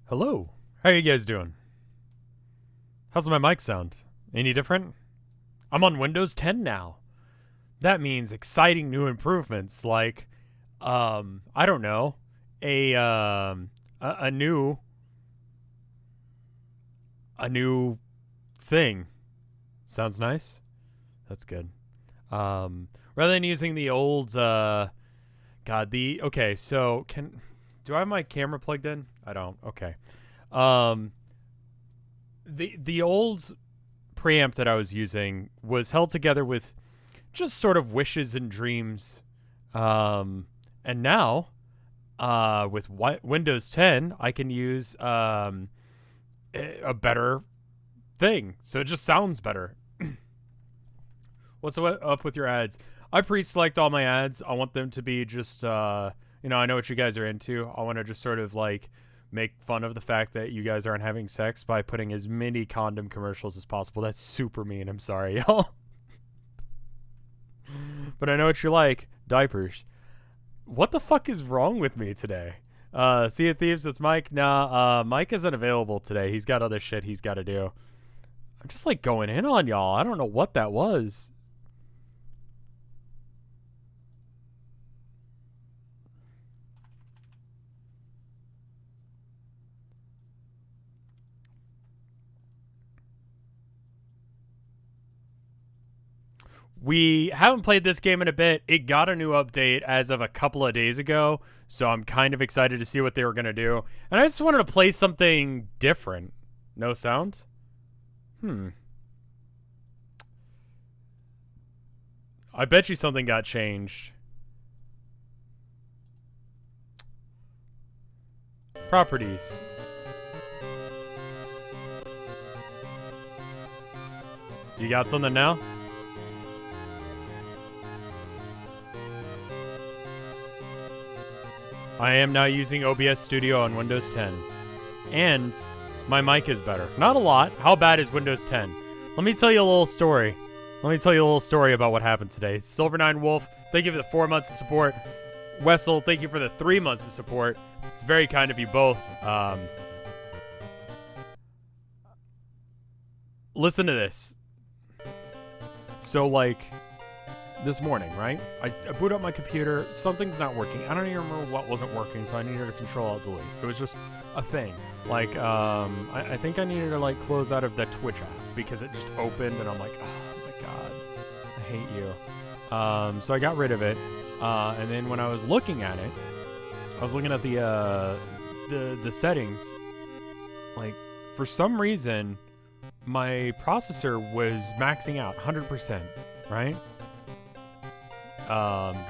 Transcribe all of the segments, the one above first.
Hello. How you guys doing? How's my mic sound? Any different? I'm on Windows 10 now. That means exciting new improvements like I don't know, a new thing. Sounds nice. That's good. Rather than using the old okay, so do I have my camera plugged in? I don't. Okay. Um the old preamp that I was using was held together with just sort of wishes and dreams. And now with Windows 10, I can use a better thing. So it just sounds better. What's up with your ads? I pre-select all my ads. I want them to be just, I know what you guys are into. I want to just sort of like make fun of the fact that you guys aren't having sex by putting as many condom commercials as possible. That's super mean. I'm sorry, y'all. But I know what you like. Diapers. What the fuck is wrong with me today? Sea of Thieves, it's Mike. Nah, Mike isn't available today. He's got other shit he's got to do. I'm just like going in on y'all. I don't know what that was. We haven't played this game in a bit. It got a new update as of a couple of days ago, so I'm kind of excited to see what they were going to do. And I just wanted to play something different. No sound? I bet you something got changed. Properties. Do you got something now? I am now using OBS Studio on Windows 10. And my mic is better. Not a lot. How bad is Windows 10? Let me tell you a little story. About what happened today. Silver9 Wolf, thank you for the 4 months of support. Wessel, thank you for the 3 months of support. It's very kind of you both. Listen to this. So, like, this morning, right? I boot up my computer. Something's not working. I don't even remember what wasn't working, so I needed to Control-Alt-Delete. It was just a thing. Like, I think I needed to, like, close out of the Twitch app because it just opened, and I'm like, oh, my God. I hate you. So I got rid of it. And then when I was looking at it, I was looking at the settings. Like, for some reason, my processor was maxing out 100%, right?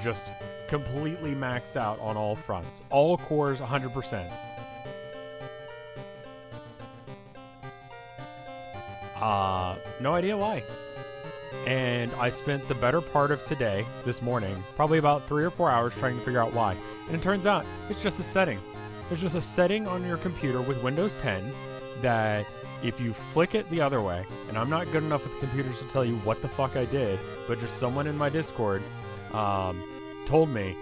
Just completely maxed out on all fronts. All cores 100%. No idea why. And I spent the better part of today, this morning, probably about 3 or 4 hours trying to figure out why. And it turns out it's just a setting. There's just a setting on your computer with Windows 10 that if you flick it the other way, and I'm not good enough with computers to tell you what the fuck I did, but just someone in my Discord told me,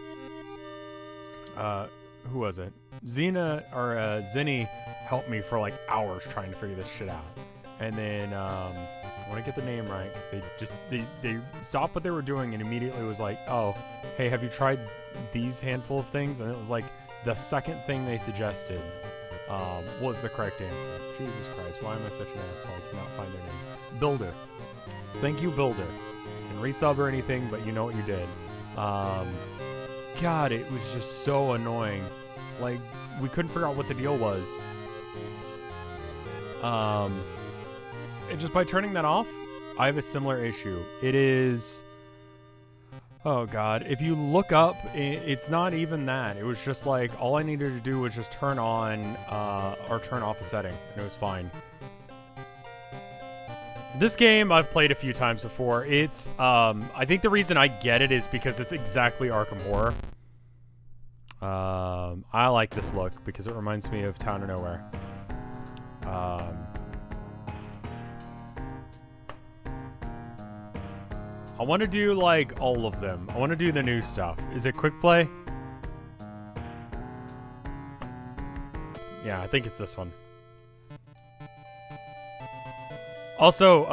who was it? Xena or Zinni helped me for like hours trying to figure this shit out. And then I want to get the name right because they stopped what they were doing and immediately was like, oh, hey, have you tried these handful of things? And it was like the second thing they suggested was the correct answer. Jesus Christ, why am I such an asshole? I cannot find their name. Builder. Thank you, Builder. And resub or anything, but you know what you did. God, it was just so annoying. Like, we couldn't figure out what the deal was. And just by turning that off, I have a similar issue. It is... Oh, God. If you look up, it's not even that. It was just like, all I needed to do was just turn on, or turn off a setting, and it was fine. This game I've played a few times before. It's, I think the reason I get it is because it's exactly Arkham Horror. I like this look because it reminds me of Town of Nowhere. I want to do, like, all of them. I want to do the new stuff. Is it quick play? Yeah, I think it's this one. Also,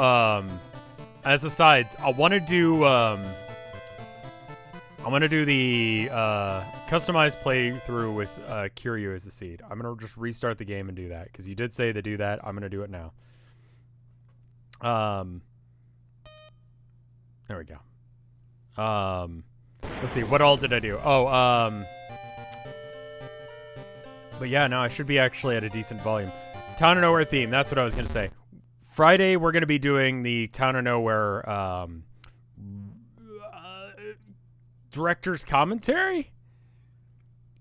as asides, I want to do the customized playthrough with Kiryu as the seed. I'm gonna just restart the game and do that because you did say to do that. I'm gonna do it now. There we go. Let's see, what all did I do? Oh, but yeah, no, I should be actually at a decent volume. Town of Nowhere theme, that's what I was gonna say. Friday, we're gonna be doing the Town of Nowhere, director's commentary?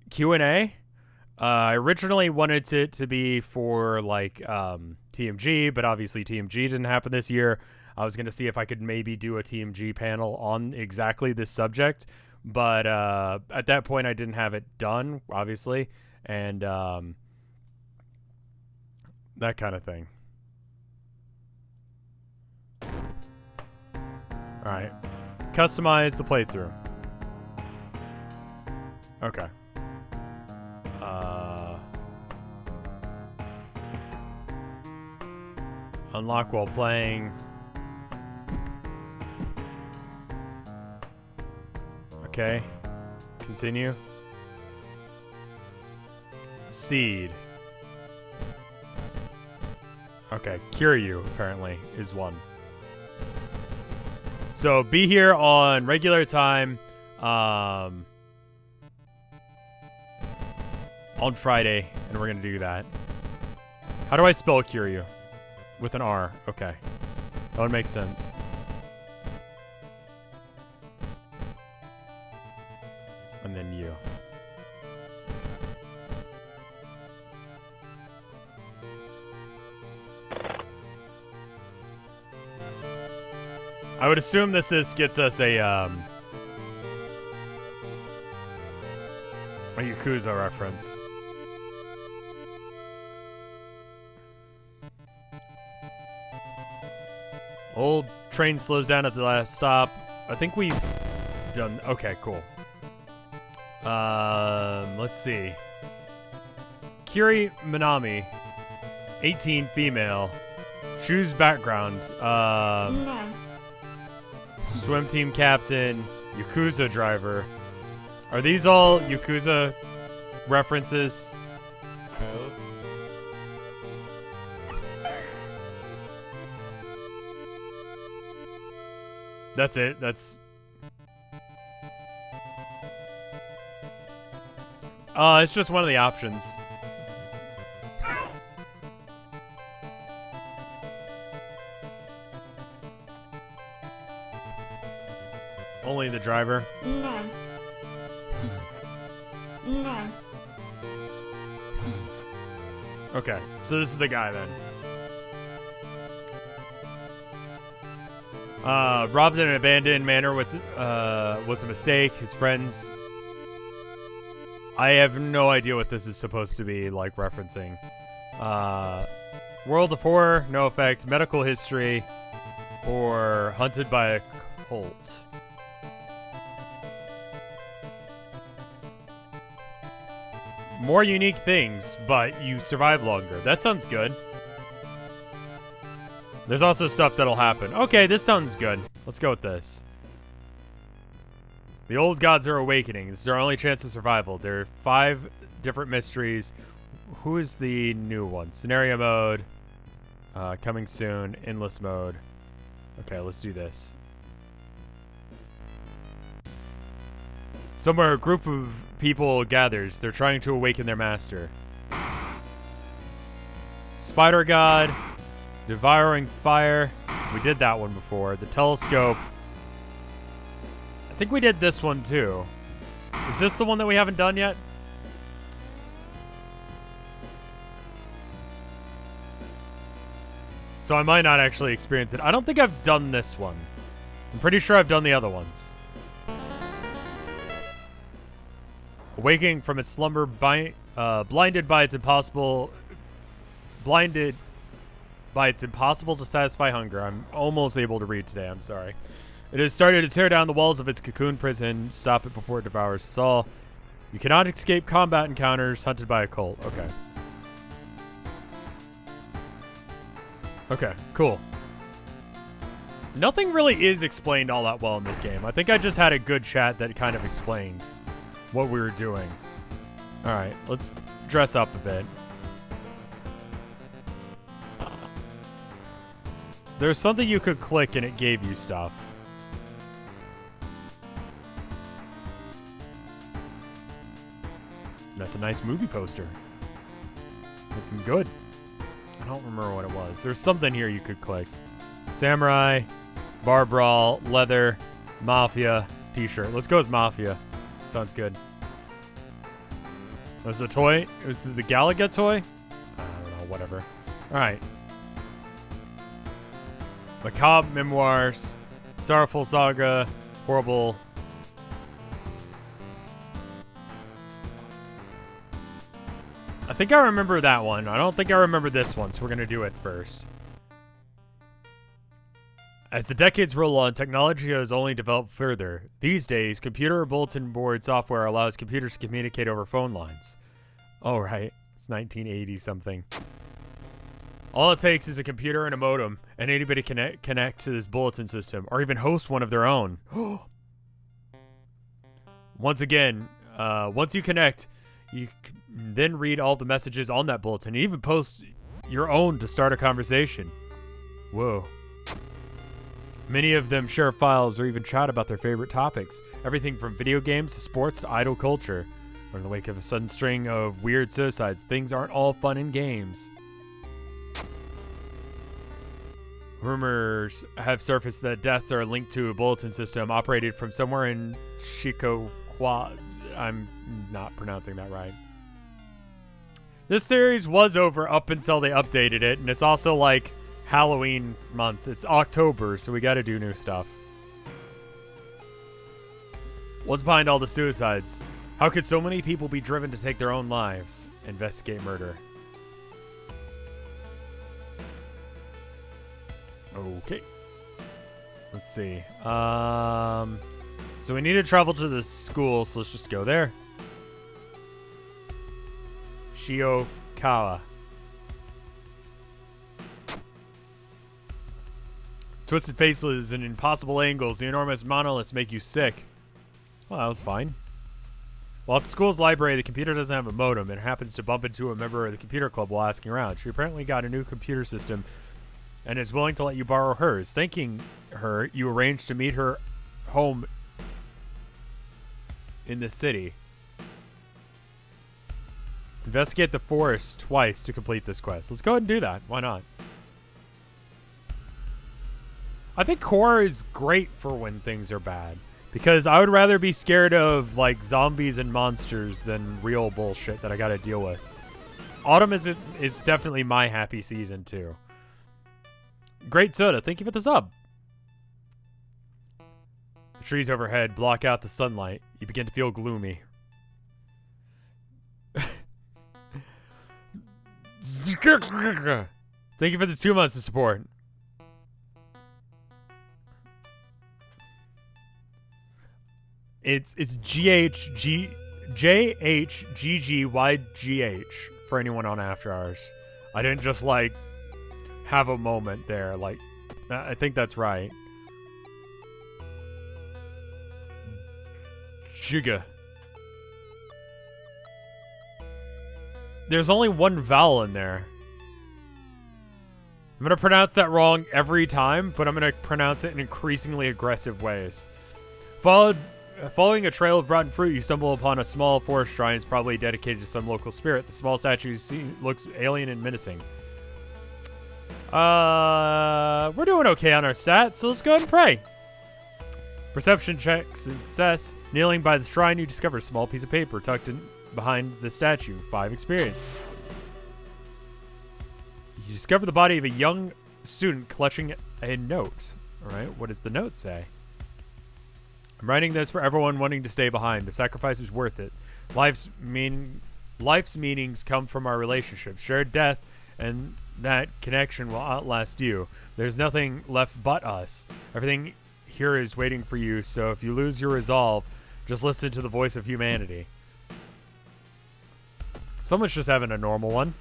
Q&A? I originally wanted it to be for, like, TMG, but obviously TMG didn't happen this year. I was going to see if I could maybe do a TMG panel on exactly this subject, but at that point I didn't have it done, obviously, and that kind of thing. Alright. Customize the playthrough. Okay. Unlock while playing. Okay. Continue. Seed. Okay. Kiryu, apparently, is one. So, be here on regular time. On Friday, and we're gonna do that. How do I spell Kiryu? With an R. Okay. That would make sense. And then you. I would assume that this gets us a Yakuza reference. Old train slows down at the last stop. I think we've done... Okay, cool. Let's see. Kiri Minami, 18, female. Choose background. Swim team captain. Yakuza driver. Are these all Yakuza references? That's it. That's... it's just one of the options. Only the driver? Okay, so this is the guy then. Robbed in an abandoned manor with was a mistake. His friends... I have no idea what this is supposed to be, like, referencing. World of Horror, no effect. Medical history, or hunted by a cult. More unique things, but you survive longer. That sounds good. There's also stuff that'll happen. Okay, this sounds good. Let's go with this. The old gods are awakening. This is our only chance of survival. There are 5 different mysteries. Who is the new one? Scenario mode. Coming soon. Endless mode. Okay, let's do this. Somewhere a group of people gathers. They're trying to awaken their master. Spider God. Devouring fire. We did that one before. The telescope. I think we did this one too. Is this the one that we haven't done yet? So I might not actually experience it. I don't think I've done this one. I'm pretty sure I've done the other ones. Awaking from its slumber, blinded by its impossible to satisfy hunger. I'm almost able to read today, I'm sorry. It has started to tear down the walls of its cocoon prison. Stop it before it devours us all. You cannot escape combat encounters. Hunted by a cult. Okay. Okay, cool. Nothing really is explained all that well in this game. I think I just had a good chat that kind of explained what we were doing. All right, let's dress up a bit. There's something you could click and it gave you stuff. That's a nice movie poster. Looking good. I don't remember what it was. There's something here you could click. Samurai, bar brawl, leather, mafia, t-shirt. Let's go with mafia. Sounds good. Was the toy? It was the Galaga toy? I don't know, whatever. Alright. Macabre Memoirs, Sorrowful Saga, Horrible. I think I remember that one. I don't think I remember this one, so we're going to do it first. As the decades roll on, technology has only developed further. These days, computer bulletin board software allows computers to communicate over phone lines. Oh, right. It's 1980 something. All it takes is a computer and a modem, and anybody can connect to this bulletin system, or even host one of their own. Once again, once you connect, you can then read all the messages on that bulletin, and even post your own to start a conversation. Whoa. Many of them share files or even chat about their favorite topics. Everything from video games to sports to idol culture. Or in the wake of a sudden string of weird suicides, things aren't all fun and games. Rumors have surfaced that deaths are linked to a bulletin system operated from somewhere in Chicoquad. I'm not pronouncing that right. This series was over up until they updated it, and it's also like Halloween month. It's October, so we gotta do new stuff. What's behind all the suicides? How could so many people be driven to take their own lives? Investigate murder. Okay. Let's see. So we need to travel to the school, so let's just go there. Shiokawa. Twisted faces and impossible angles. The enormous monoliths make you sick. Well, that was fine. While at the school's library, the computer doesn't have a modem and happens to bump into a member of the computer club while asking around. She apparently got a new computer system and is willing to let you borrow hers. Thanking her, you arrange to meet her home in the city. Investigate the forest twice to complete this quest. Let's go ahead and do that. Why not? I think horror is great for when things are bad. Because I would rather be scared of, like, zombies and monsters than real bullshit that I gotta deal with. Autumn is definitely my happy season, too. Great soda. Thank you for the sub. The trees overhead block out the sunlight. You begin to feel gloomy. Thank you for the 2 months of support. It's JHGGYGH for anyone on After Hours. I didn't just like have a moment there. Like, I think that's right. Giga. There's only one vowel in there. I'm going to pronounce that wrong every time, but I'm going to pronounce it in increasingly aggressive ways. Following a trail of rotten fruit, you stumble upon a small forest shrine. It's probably dedicated to some local spirit. The small statue looks alien and menacing. We're doing okay on our stats, so let's go ahead and pray. Perception check success. Kneeling by the shrine, you discover a small piece of paper tucked in behind the statue. 5 experience. You discover the body of a young student clutching a note. All right, what does the note say? I'm writing this for everyone wanting to stay behind. The sacrifice is worth it. Life's meanings come from our relationships. Shared death and that connection will outlast you. There's nothing left but us. Everything here is waiting for you, so if you lose your resolve, just listen to the voice of humanity. Someone's just having a normal one.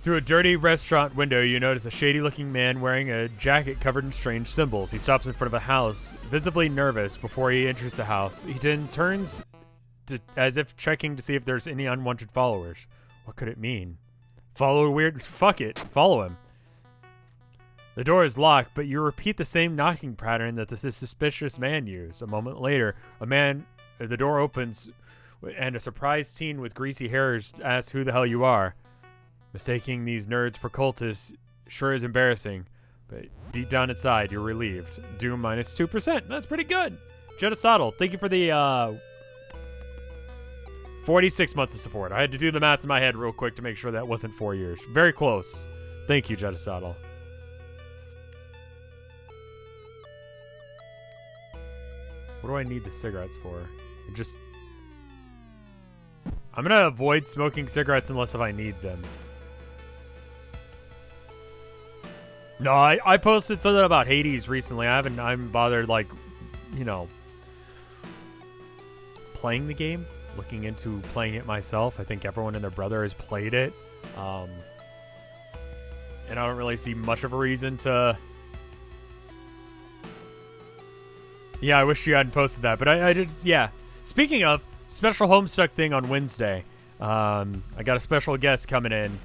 Through a dirty restaurant window, you notice a shady-looking man wearing a jacket covered in strange symbols. He stops in front of a house, visibly nervous before he enters the house. He then turns as if checking to see if there's any unwanted followers. What could it mean? Follow a weird... Fuck it. Follow him. The door is locked, but you repeat the same knocking pattern that this suspicious man used. A moment later, the door opens, and a surprised teen with greasy hair asks who the hell you are. Mistaking these nerds for cultists sure is embarrassing, but deep down inside, you're relieved. Doom minus 2%. That's pretty good. Genocidal, thank you for the 46 months of support. I had to do the math in my head real quick to make sure that wasn't 4 years. Very close. Thank you, Genocidal. What do I need the cigarettes for? I'm gonna avoid smoking cigarettes unless if I need them. No, I posted something about Hades recently. I haven't bothered, like, you know, playing the game, looking into playing it myself. I think everyone and their brother has played it. And I don't really see much of a reason to... Yeah, I wish you hadn't posted that, but I just, yeah. Speaking of, special Homestuck thing on Wednesday. I got a special guest coming in.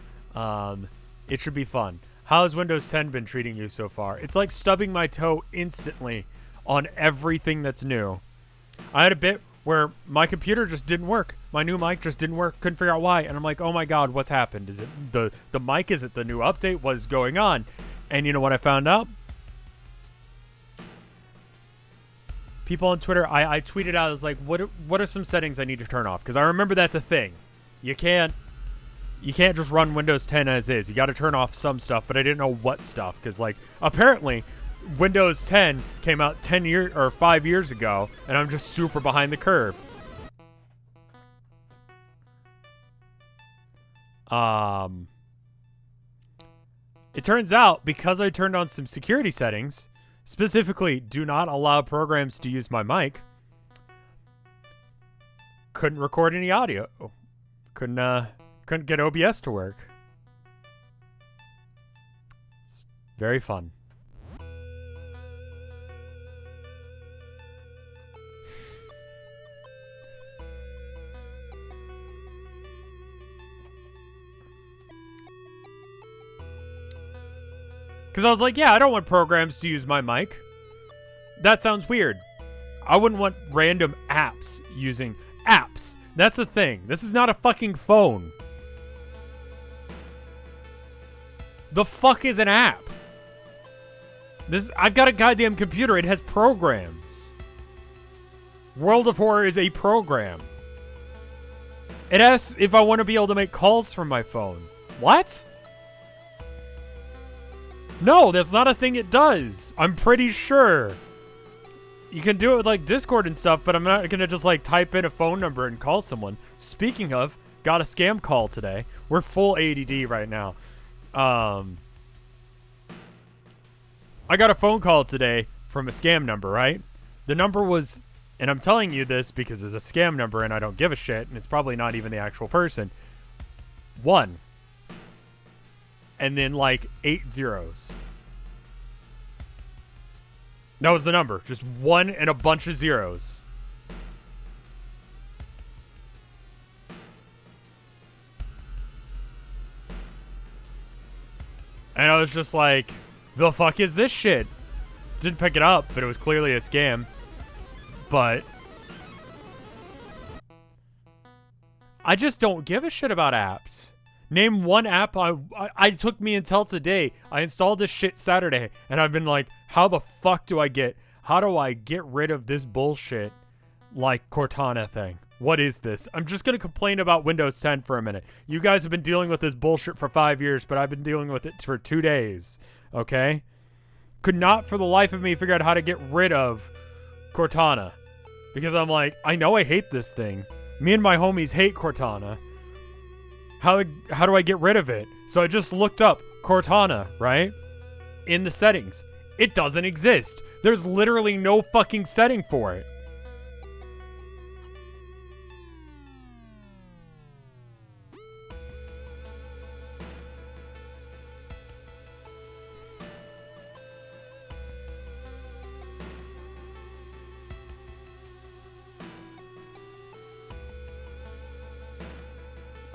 It should be fun. How has Windows 10 been treating you so far? It's like stubbing my toe instantly on everything that's new. I had a bit where my computer just didn't work. My new mic just didn't work. Couldn't figure out why. And I'm like, oh my God, what's happened? Is it the mic? Is it the new update? What is going on? And you know what I found out? People on Twitter, I tweeted out, I was like, what are some settings I need to turn off? Because I remember that's a thing. You can't just run Windows 10 as is. You got to turn off some stuff, but I didn't know what stuff. Because, like, apparently, Windows 10 came out 5 years ago, and I'm just super behind the curve. It turns out, because I turned on some security settings, specifically, do not allow programs to use my mic, couldn't record any audio. Couldn't get OBS to work. It's very fun. Because I was like, yeah, I don't want programs to use my mic. That sounds weird. I wouldn't want random apps using apps. That's the thing. This is not a fucking phone. The fuck is an app? I've got a goddamn computer. It has programs. World of Horror is a program. It asks if I want to be able to make calls from my phone. What? No, that's not a thing it does. I'm pretty sure. You can do it with, like, Discord and stuff, but I'm not going to just, like, type in a phone number and call someone. Speaking of, got a scam call today. We're full ADD right now. I got a phone call today from a scam number, right? The number was, and I'm telling you this because it's a scam number and I don't give a shit, and it's probably not even the actual person. 1. And then, like, 8 zeros. That was the number. Just 1 and a bunch of zeros. And I was just like, the fuck is this shit? Didn't pick it up, but it was clearly a scam. But I just don't give a shit about apps. Name one app. I took me until today. I installed this shit Saturday, and I've been like, how the fuck do I get rid of this bullshit like Cortana thing? What is this? I'm just gonna complain about Windows 10 for a minute. You guys have been dealing with this bullshit for 5 years, but I've been dealing with it for 2 days. Okay? Could not for the life of me figure out how to get rid of Cortana. Because I'm like, I know I hate this thing. Me and my homies hate Cortana. How do I get rid of it? So I just looked up Cortana, right? In the settings. It doesn't exist. There's literally no fucking setting for it.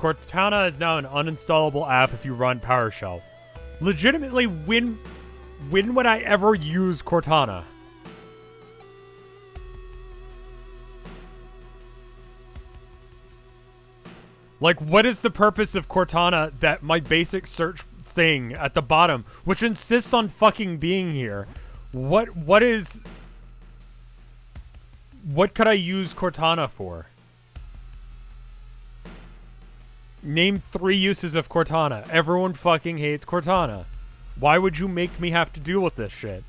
Cortana is now an uninstallable app if you run PowerShell. Legitimately, when would I ever use Cortana? Like, what is the purpose of Cortana that my basic search thing at the bottom, which insists on fucking being here? What could I use Cortana for? Name 3 uses of Cortana. Everyone fucking hates Cortana. Why would you make me have to deal with this shit?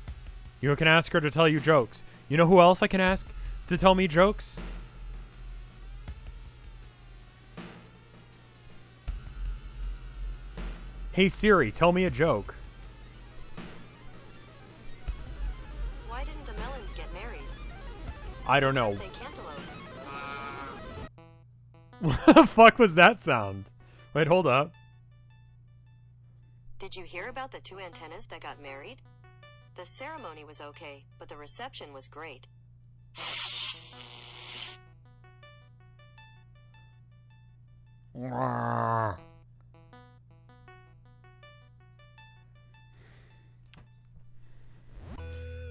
You can ask her to tell you jokes. You know who else I can ask to tell me jokes? Hey Siri, tell me a joke. Why didn't the melons get married? I don't know. They cantaloupe. What the fuck was that sound? Wait, hold up. Did you hear about the 2 antennas that got married? The ceremony was okay, but the reception was great.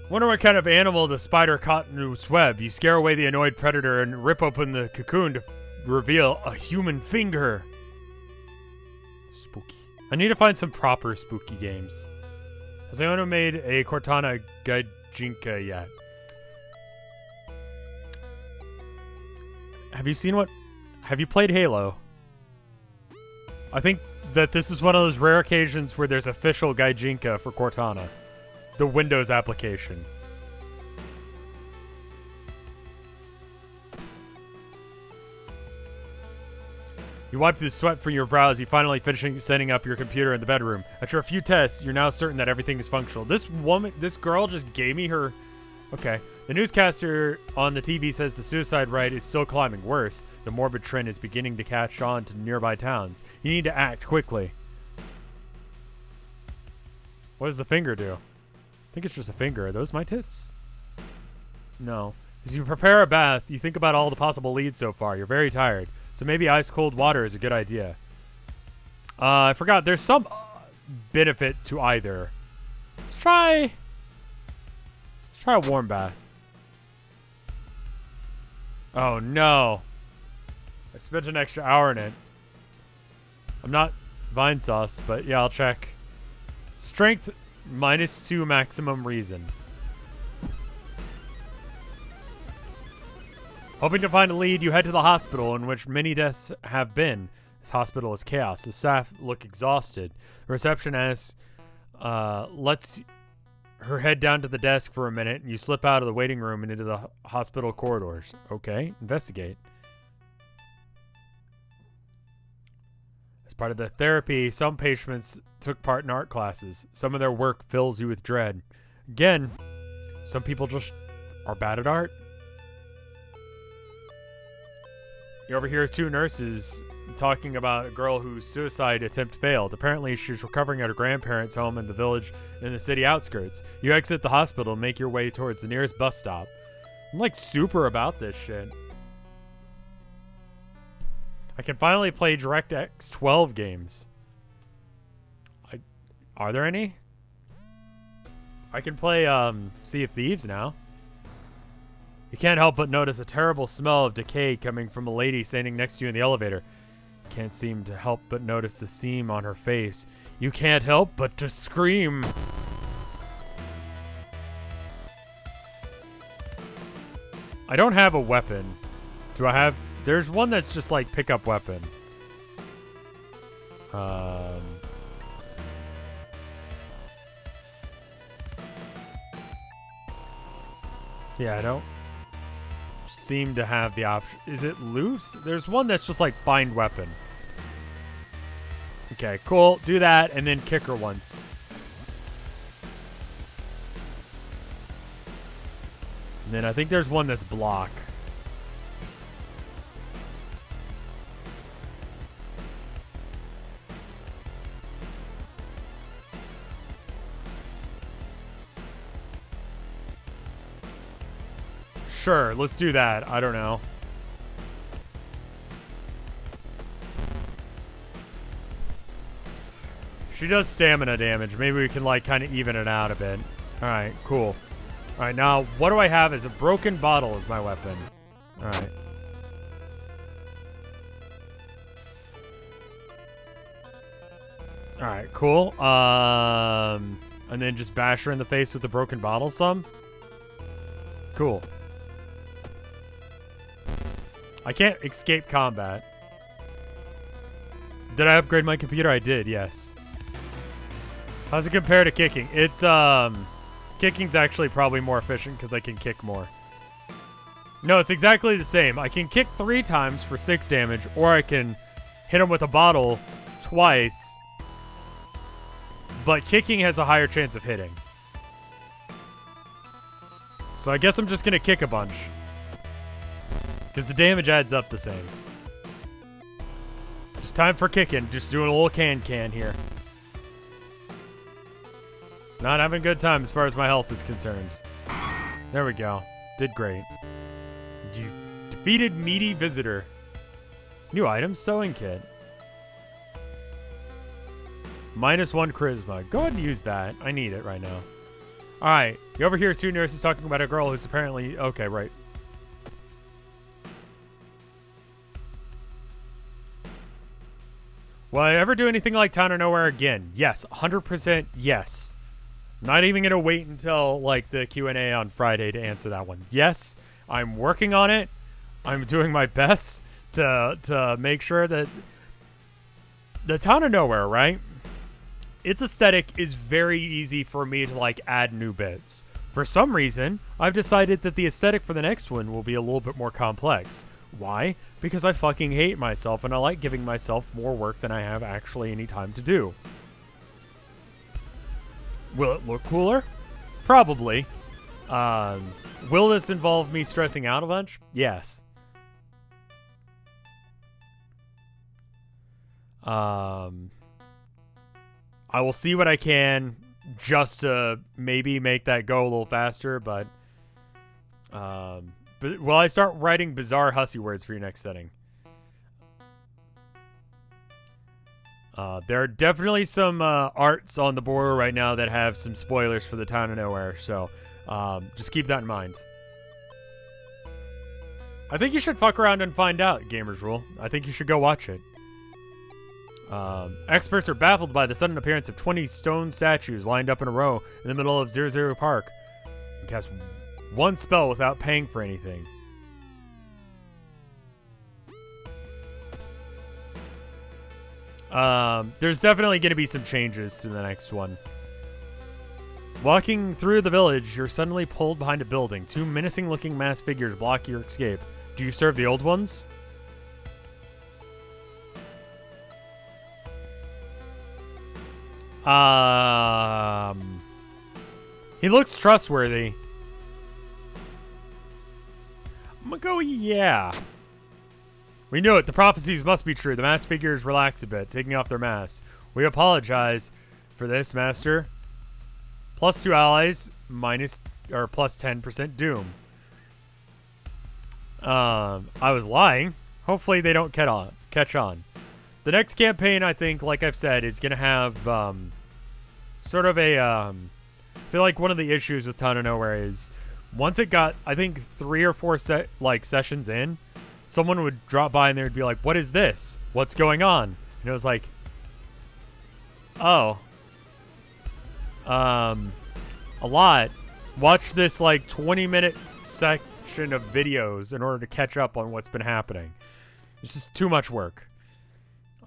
Wonder what kind of animal the spider caught in its web. You scare away the annoyed predator and rip open the cocoon to reveal a human finger. Spooky. I need to find some proper spooky games. Has anyone made a Cortana Gaijinka yet? Have you played Halo? I think that this is one of those rare occasions where there's official Gaijinka for Cortana. The Windows application. You wipe the sweat from your brows. You finally finishing setting up your computer in the bedroom. After a few tests, you're now certain that everything is functional. This girl just gave me her... Okay. The newscaster on the TV says the suicide rate is still climbing. Worse, the morbid trend is beginning to catch on to nearby towns. You need to act quickly. What does the finger do? I think it's just a finger. Are those my tits? No. As you prepare a bath, you think about all the possible leads so far. You're very tired. So maybe ice-cold water is a good idea. I forgot. There's some benefit to either. Let's try a warm bath. Oh, no. I spent an extra hour in it. I'm not Vinesauce, but yeah, I'll check. Strength... -2 maximum reason. Hoping to find a lead, you head to the hospital in which many deaths have been. This hospital is chaos. The staff look exhausted. The receptionist lets her head down to the desk for a minute, and you slip out of the waiting room and into the hospital corridors. Okay, investigate. As part of the therapy, some patients took part in art classes. Some of their work fills you with dread. Again, some people just are bad at art. You overhear 2 nurses talking about a girl whose suicide attempt failed. Apparently, she's recovering at her grandparents' home in the village in the city outskirts. You exit the hospital and make your way towards the nearest bus stop. I'm like super about this shit. I can finally play DirectX 12 games. Are there any? I can play Sea of Thieves now. You can't help but notice a terrible smell of decay coming from a lady standing next to you in the elevator. You can't seem to help but notice the seam on her face. You can't help but to scream. I don't have a weapon. Do I have... There's one that's just like pickup weapon. Yeah, I don't seem to have the option. Is it loose? There's one that's just like find weapon. Okay, cool. Do that and then kick her once. And then I think there's one that's block. Sure, let's do that. I don't know. She does stamina damage. Maybe we can, like, kind of even it out a bit. Alright, cool. Alright, now, what do I have as a broken bottle as my weapon? Alright. Alright, cool. And then just bash her in the face with the broken bottle some? Cool. I can't escape combat. Did I upgrade my computer? I did, yes. How's it compare to kicking? It's, kicking's actually probably more efficient because I can kick more. No, it's exactly the same. I can kick 3 times for 6 damage, or I can hit him with a bottle twice. But kicking has a higher chance of hitting. So I guess I'm just gonna kick a bunch. Because the damage adds up the same. Just time for kicking. Just doing a little can here. Not having a good time as far as my health is concerned. There we go. Did great. You defeated Meaty Visitor. New item, sewing kit. -1 charisma. Go ahead and use that. I need it right now. Alright. You overhear 2 nurses talking about a girl who's apparently... Okay, right. Will I ever do anything like Town of Nowhere again? Yes. 100% yes. Not even going to wait until, like, the Q&A on Friday to answer that one. Yes, I'm working on it. I'm doing my best to make sure that... The Town of Nowhere, right? Its aesthetic is very easy for me to, like, add new bits. For some reason, I've decided that the aesthetic for the next one will be a little bit more complex. Why? Because I fucking hate myself, and I like giving myself more work than I have actually any time to do. Will it look cooler? Probably. Will this involve me stressing out a bunch? Yes. I will see what I can just to maybe make that go a little faster, but will I start writing bizarre hussy words for your next setting? There are definitely some arts on the board right now that have some spoilers for the Town of Nowhere, so just keep that in mind. I think you should fuck around and find out, Gamers Rule. I think you should go watch it. Experts are baffled by the sudden appearance of 20 stone statues lined up in a row in the middle of 00 Park. You can cast 1 spell without paying for anything. There's definitely going to be some changes to the next one. Walking through the village, you're suddenly pulled behind a building. 2 menacing-looking masked figures block your escape. Do you serve the old ones? He looks trustworthy. I'm gonna go, yeah. We knew it. The prophecies must be true. The masked figures relax a bit, taking off their masks. We apologize for this, Master. +2 allies, plus 10% doom. I was lying. Hopefully they don't catch on. The next campaign, I think, like I've said, is gonna have sort of a. I feel like one of the issues with Town of Nowhere is once it got, I think, 3 or 4 sessions in, someone would drop by and they'd be like, "What is this? What's going on?" And it was like, "Oh, a lot. Watch this like 20-minute section of videos in order to catch up on what's been happening." It's just too much work.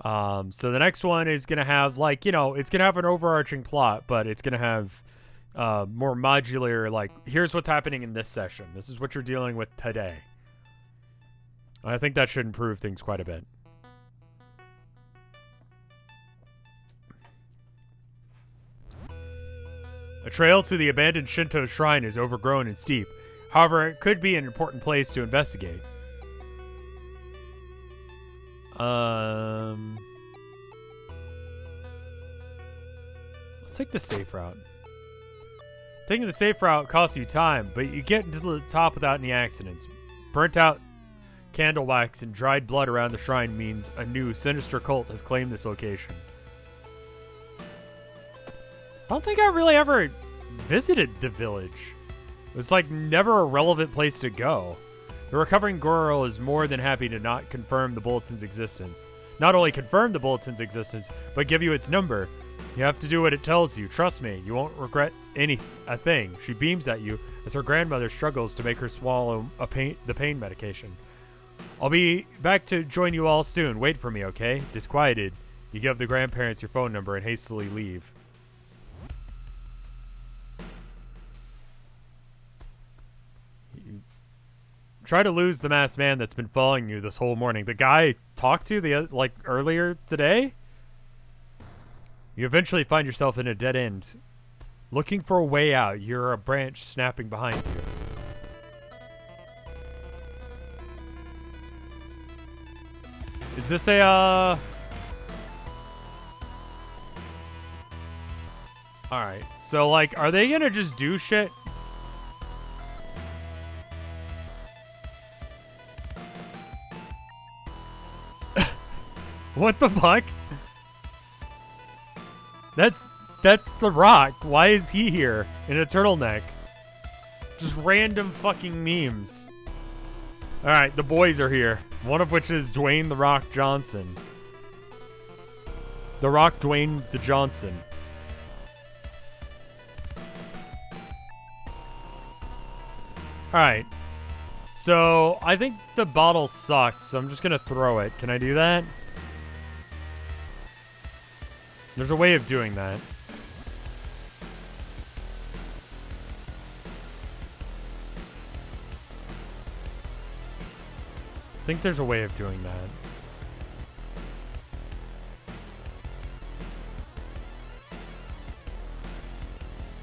So the next one is gonna have, like, you know, it's gonna have an overarching plot, but it's gonna have more modular, like, here's what's happening in this session. This is what you're dealing with today. I think that should improve things quite a bit. A trail to the abandoned Shinto shrine is overgrown and steep. However, it could be an important place to investigate. Let's take the safe route. Taking the safe route costs you time, but you get to the top without any accidents. Burnt out candle wax and dried blood around the shrine means a new sinister cult has claimed this location. I don't think I really ever visited the village. It's like never a relevant place to go. The recovering girl is more than happy to not confirm the bulletin's existence. Not only confirm the bulletin's existence, but give you its number. You have to do what it tells you. Trust me, you won't regret a thing. She beams at you as her grandmother struggles to make her swallow the pain medication. I'll be back to join you all soon. Wait for me, okay? Disquieted, you give the grandparents your phone number and hastily leave. You try to lose the masked man that's been following you this whole morning. The guy I talked to earlier today? You eventually find yourself in a dead end. Looking for a way out, you're a branch snapping behind you. Is this a, Alright, so, like, are they gonna just do shit? What the fuck? That's The Rock. Why is he here in a turtleneck? Just random fucking memes. Alright, the boys are here. One of which is Dwayne The Rock Johnson. The Rock Dwayne the Johnson. Alright. So, I think the bottle sucks, so I'm just gonna throw it. Can I do that? There's a way of doing that. I think there's a way of doing that.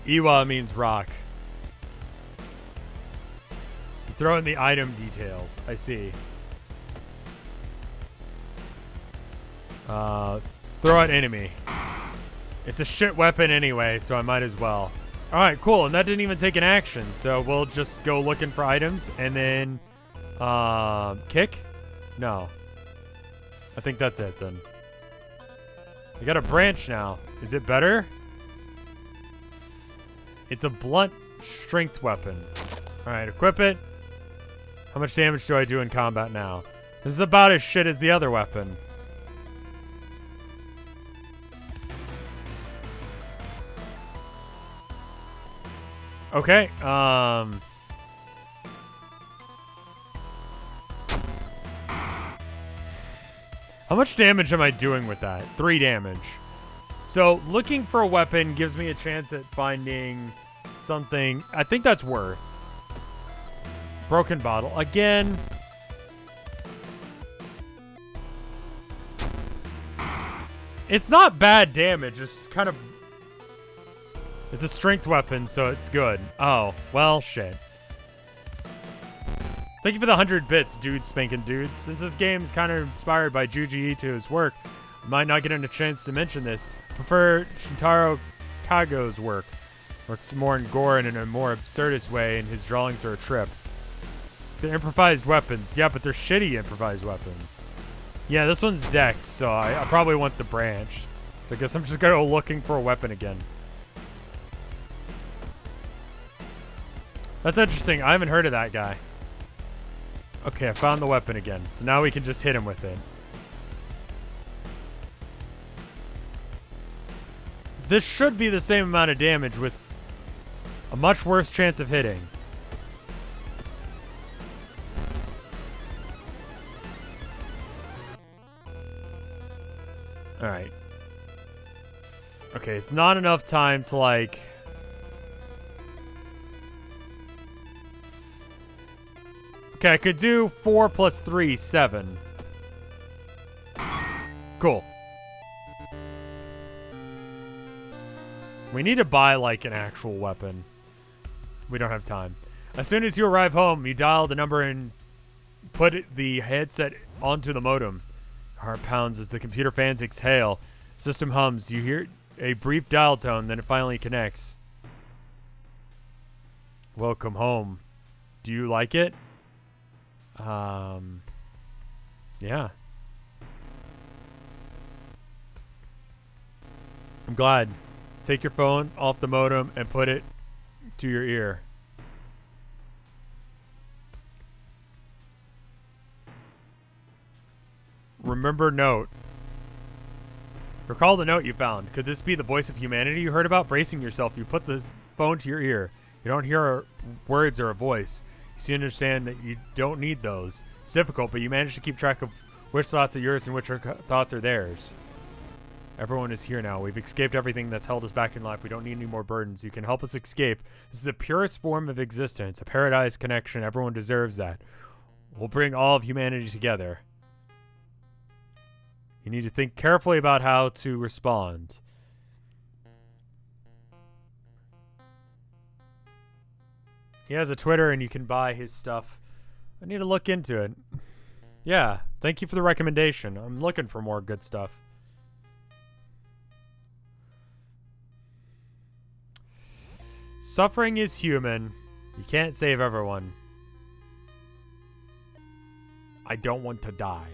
Iwa means rock. You throw in the item details. I see. Throw at enemy. It's a shit weapon anyway, so I might as well. Alright, cool. And that didn't even take an action, so we'll just go looking for items and then kick? No. I think that's it then. We got a branch now. Is it better? It's a blunt strength weapon. Alright, equip it. How much damage do I do in combat now? This is about as shit as the other weapon. Okay, how much damage am I doing with that? 3 damage. So, looking for a weapon gives me a chance at finding something. I think that's worth. Broken bottle. Again. It's not bad damage. It's kind of... It's a strength weapon, so it's good. Oh, well, shit. Thank you for the 100 bits, dudes spanking dudes. Since this game is kind of inspired by Juji Ito's work, I might not get a chance to mention this. I prefer Shintaro Kago's work. Works more in gore and in a more absurdist way, and his drawings are a trip. They're improvised weapons. Yeah, but they're shitty improvised weapons. Yeah, this one's Dex, so I probably want the branch. So I guess I'm just gonna go looking for a weapon again. That's interesting. I haven't heard of that guy. Okay, I found the weapon again. So now we can just hit him with it. This should be the same amount of damage with a much worse chance of hitting. Alright. Okay, it's not enough time to, like... Okay, I could do 4 plus 3, 7. Cool. We need to buy, like, an actual weapon. We don't have time. As soon as you arrive home, you dial the number and put the headset onto the modem. Heart pounds as the computer fans exhale. System hums. You hear a brief dial tone, then it finally connects. Welcome home. Do you like it? Yeah. I'm glad. Take your phone off the modem and put it to your ear. Remember note. Recall the note you found. Could this be the voice of humanity you heard about? Bracing yourself, you put the phone to your ear. You don't hear words or a voice. You see, understand that you don't need those. It's difficult, but you manage to keep track of which thoughts are yours and which thoughts are theirs. Everyone is here now. We've escaped everything that's held us back in life. We don't need any more burdens. You can help us escape. This is the purest form of existence, a paradise connection. Everyone deserves that. We'll bring all of humanity together. You need to think carefully about how to respond. He has a Twitter and you can buy his stuff. I need to look into it. Yeah, thank you for the recommendation. I'm looking for more good stuff. Suffering is human. You can't save everyone. I don't want to die.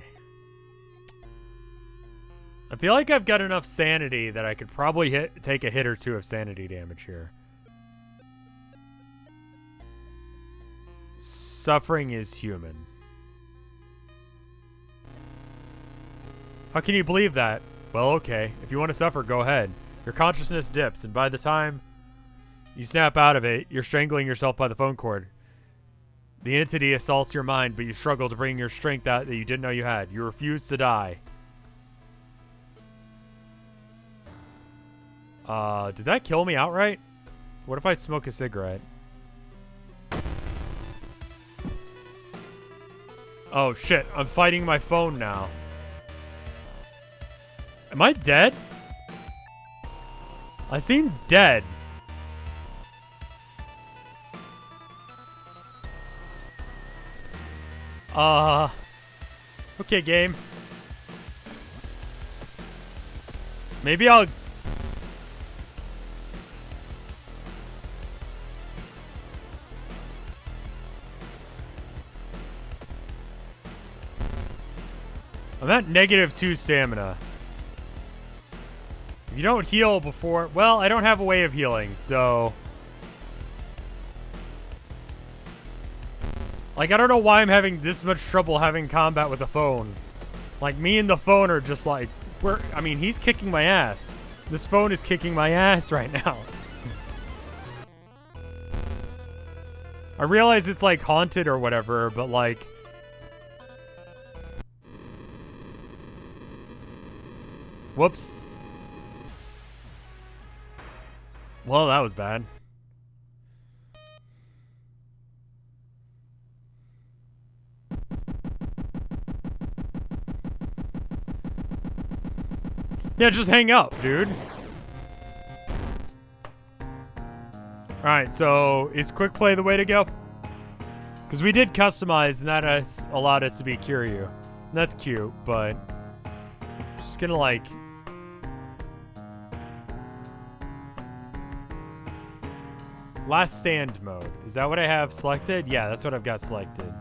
I feel like I've got enough sanity that I could probably take a hit or two of sanity damage here. Suffering is human. How can you believe that? Well, okay. If you want to suffer, go ahead. Your consciousness dips, and by the time you snap out of it, you're strangling yourself by the phone cord. The entity assaults your mind, but you struggle to bring your strength out that you didn't know you had. You refuse to die. Did that kill me outright? What if I smoke a cigarette? Oh shit, I'm fighting my phone now. Am I dead? I seem dead. Okay, game. Maybe I'll... I'm at -2 stamina. If you don't heal before... Well, I don't have a way of healing, so... Like, I don't know why I'm having this much trouble having combat with a phone. Like, me and the phone are just like... I mean, he's kicking my ass. This phone is kicking my ass right now. I realize it's, like, haunted or whatever, but, like... Whoops. Well, that was bad. Yeah, just hang up, dude. Alright, so is quick play the way to go? Because we did customize, and that has allowed us to be Kiryu. And that's cute, but... Just gonna, like... Last stand mode. Is that what I have selected? Yeah, that's what I've got selected.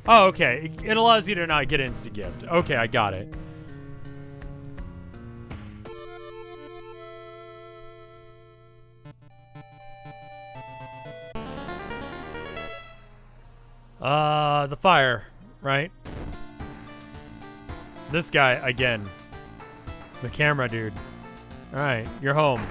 Oh, okay. It allows you to not get insta-gift. Okay, I got it. The fire, right? This guy, again. The camera dude. Alright, you're home.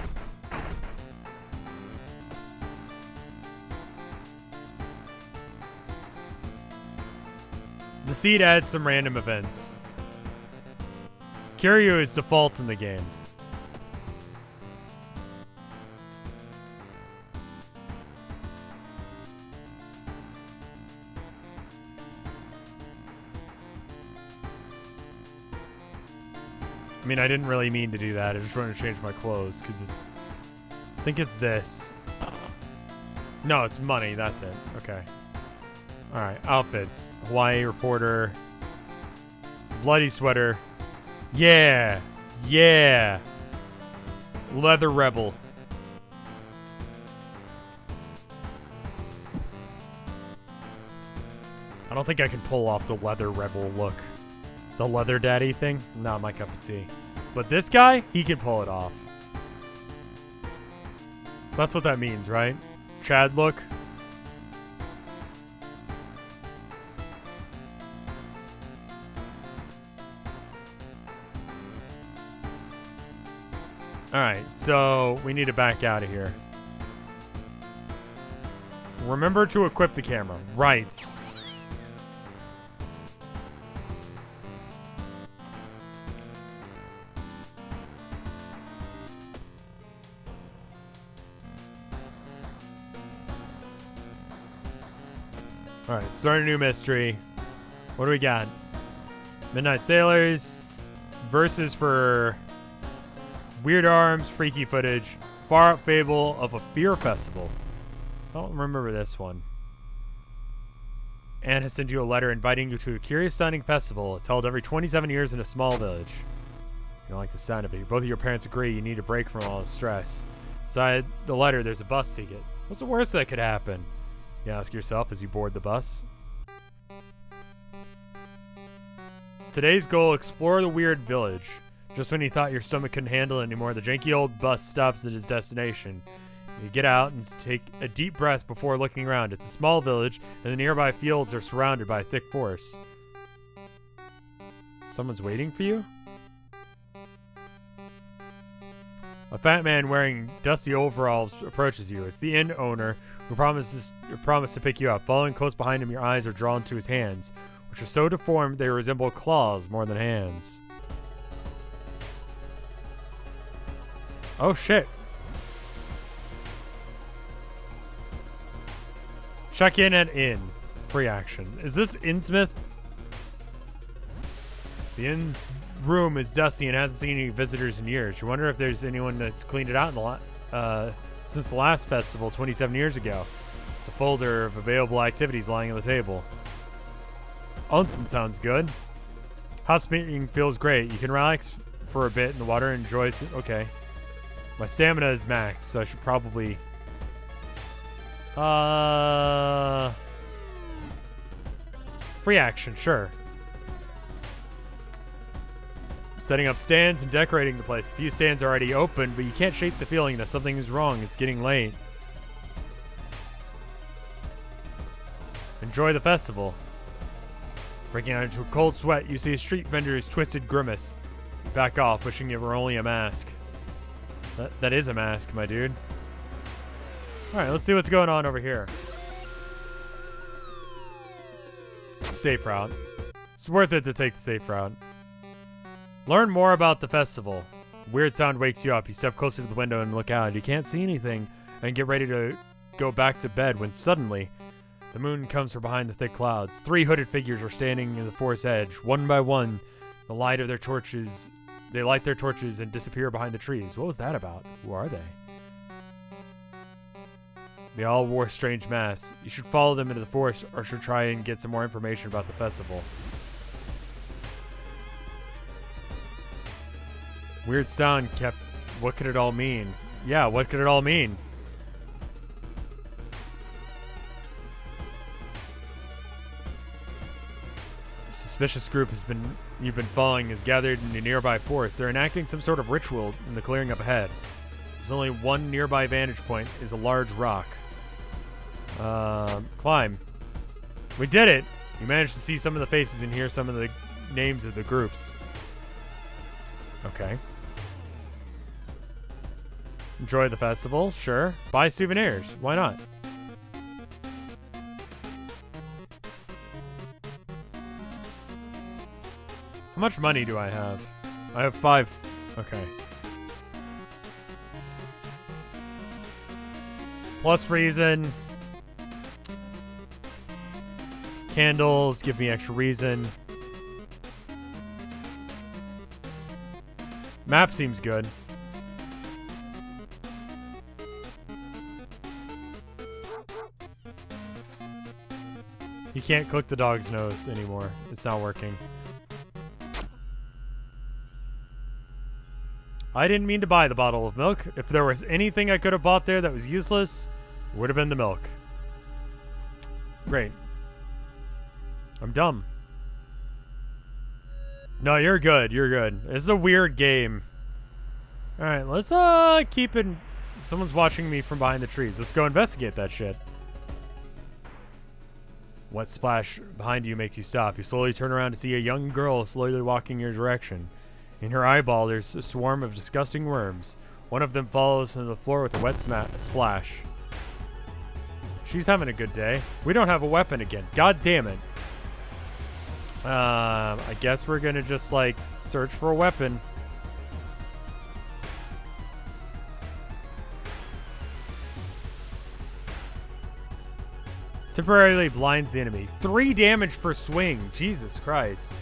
The seed adds some random events. Kiryu is defaults in the game. I mean, I didn't really mean to do that. I just wanted to change my clothes because it's... I think it's this. No, it's money. That's it. Okay. Alright, outfits. Hawaii reporter. Bloody sweater. Yeah! Yeah! Leather rebel. I don't think I can pull off the leather rebel look. The leather daddy thing? Not my cup of tea. But this guy, he can pull it off. That's what that means, right? Chad look. Alright, so we need to back out of here. Remember to equip the camera. Right. Alright, start a new mystery. What do we got? Midnight Sailors. Verses for Weird Arms, Freaky Footage. Far Out Fable of a Fear Festival. I don't remember this one. Anne has sent you a letter inviting you to a curious-sounding festival. It's held every 27 years in a small village. You don't like the sound of it. Both of your parents agree you need a break from all the stress. Inside the letter, there's a bus ticket. What's the worst that could happen? You ask yourself as you board the bus. Today's goal, explore the weird village. Just when you thought your stomach couldn't handle it anymore, the janky old bus stops at its destination. You get out and take a deep breath before looking around. It's a small village, and the nearby fields are surrounded by a thick forest. Someone's waiting for you? A fat man wearing dusty overalls approaches you. It's the inn owner who promised to pick you up. Following close behind him, your eyes are drawn to his hands, which are so deformed they resemble claws more than hands. Oh shit. Check in at inn. Free action. Is this Innsmouth? The inn's room is dusty and hasn't seen any visitors in years. You wonder if there's anyone that's cleaned it out in the since the last festival 27 years ago. It's a folder of available activities lying on the table. Onsen sounds good. Hot spring feels great. You can relax for a bit in the water and enjoy it. Okay. My stamina is maxed, so I should probably... Free action, sure. Setting up stands and decorating the place. A few stands are already open, but you can't shake the feeling that something is wrong. It's getting late. Enjoy the festival. Breaking out into a cold sweat, you see a street vendor's twisted grimace. Back off, wishing it were only a mask. That is a mask, my dude. Alright, let's see what's going on over here. Safe route. It's worth it to take the safe route. Learn more about the festival. Weird sound wakes you up. You step closer to the window and look out. You can't see anything and get ready to go back to bed when suddenly the moon comes from behind the thick clouds. 3 hooded figures are standing in the forest edge. One by one, they light their torches and disappear behind the trees. What was that about? Who are they? They all wore strange masks. You should follow them into the forest or should try and get some more information about the festival. Weird sound kept... What could it all mean? Yeah, what could it all mean? A suspicious group you've been following is gathered in a nearby forest. They're enacting some sort of ritual in the clearing up ahead. There's only one nearby vantage point, is a large rock. Climb. We did it! You managed to see some of the faces and hear some of the names of the groups. Okay. Enjoy the festival, sure. Buy souvenirs, why not? How much money do I have? I have 5. Okay. Plus reason. Candles give me extra reason. Map seems good. You can't click the dog's nose anymore. It's not working. I didn't mean to buy the bottle of milk. If there was anything I could have bought there that was useless, it would have been the milk. Great. I'm dumb. No, you're good. You're good. This is a weird game. All right, let's keep it. Someone's watching me from behind the trees. Let's go investigate that shit. Wet splash behind you makes you stop. You slowly turn around to see a young girl slowly walking your direction. In her eyeball, there's a swarm of disgusting worms. One of them falls to the floor with a wet splash. She's having a good day. We don't have a weapon again. God damn it. I guess we're gonna just, like, search for a weapon. Temporarily blinds the enemy. 3 damage per swing. Jesus Christ.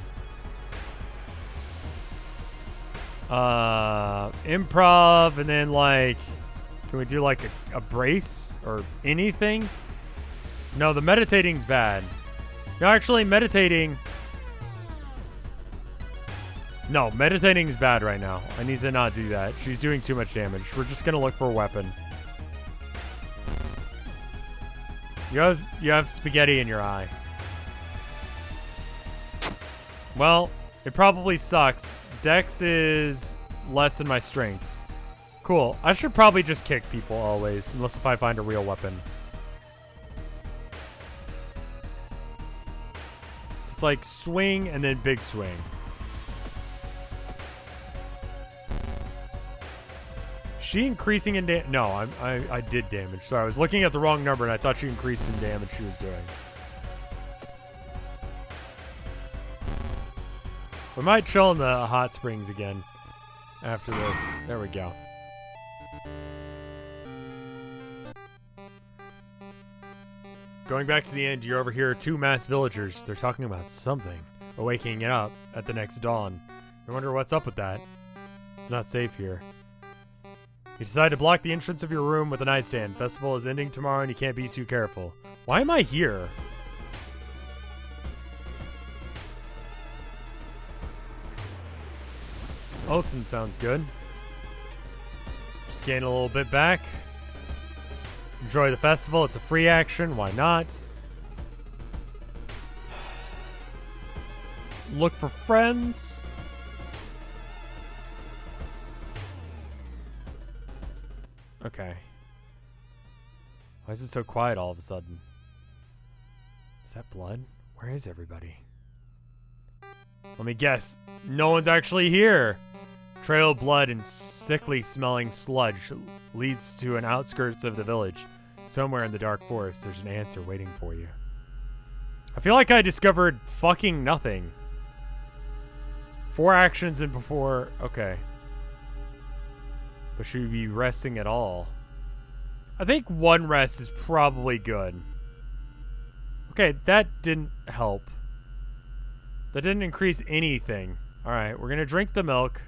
Improv, and then, like, can we do, like, a brace or anything? No, the meditating's bad. No, actually, meditating... No, meditating's bad right now. I need to not do that. She's doing too much damage. We're just gonna look for a weapon. You have spaghetti in your eye. Well, it probably sucks. Dex is less than my strength. Cool. I should probably just kick people always, unless if I find a real weapon. It's like swing and then big swing. She increasing in damage? No, I did damage. Sorry, I was looking at the wrong number and I thought she increased in damage she was doing. We might chill in the hot springs again after this. There we go. Going back to the end, you overhear 2 masked villagers. They're talking about something. Waking up at the next dawn. You wonder what's up with that. It's not safe here. You decide to block the entrance of your room with a nightstand. Festival is ending tomorrow and you can't be too careful. Why am I here? Olsen sounds good. Just gain a little bit back. Enjoy the festival. It's a free action. Why not? Look for friends. Okay. Why is it so quiet all of a sudden? Is that blood? Where is everybody? Let me guess. No one's actually here. Trail of blood and sickly smelling sludge leads to an outskirts of the village. Somewhere in the dark forest, there's an answer waiting for you. I feel like I discovered fucking nothing. 4 actions and before... Okay. But should we be resting at all? I think 1 rest is probably good. Okay, that didn't help. That didn't increase anything. Alright, we're gonna drink the milk.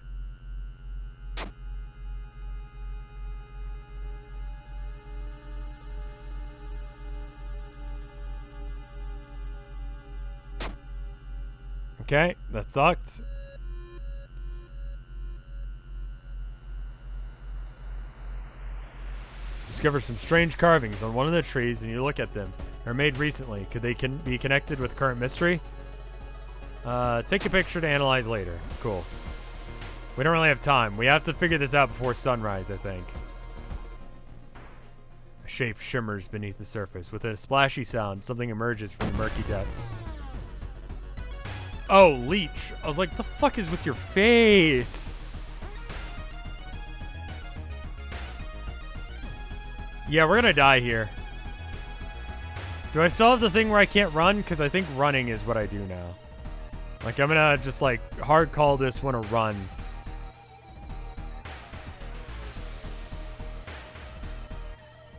Okay, that sucked. Discover some strange carvings on one of the trees and you look at them. They're made recently. Could they be connected with current mystery? Take a picture to analyze later. Cool. We don't really have time. We have to figure this out before sunrise, I think. A shape shimmers beneath the surface. With a splashy sound, something emerges from the murky depths. Oh, leech. I was like, the fuck is with your face? Yeah, we're gonna die here. Do I still have the thing where I can't run? Because I think running is what I do now. Like, I'm gonna just, like, hard call this one a run.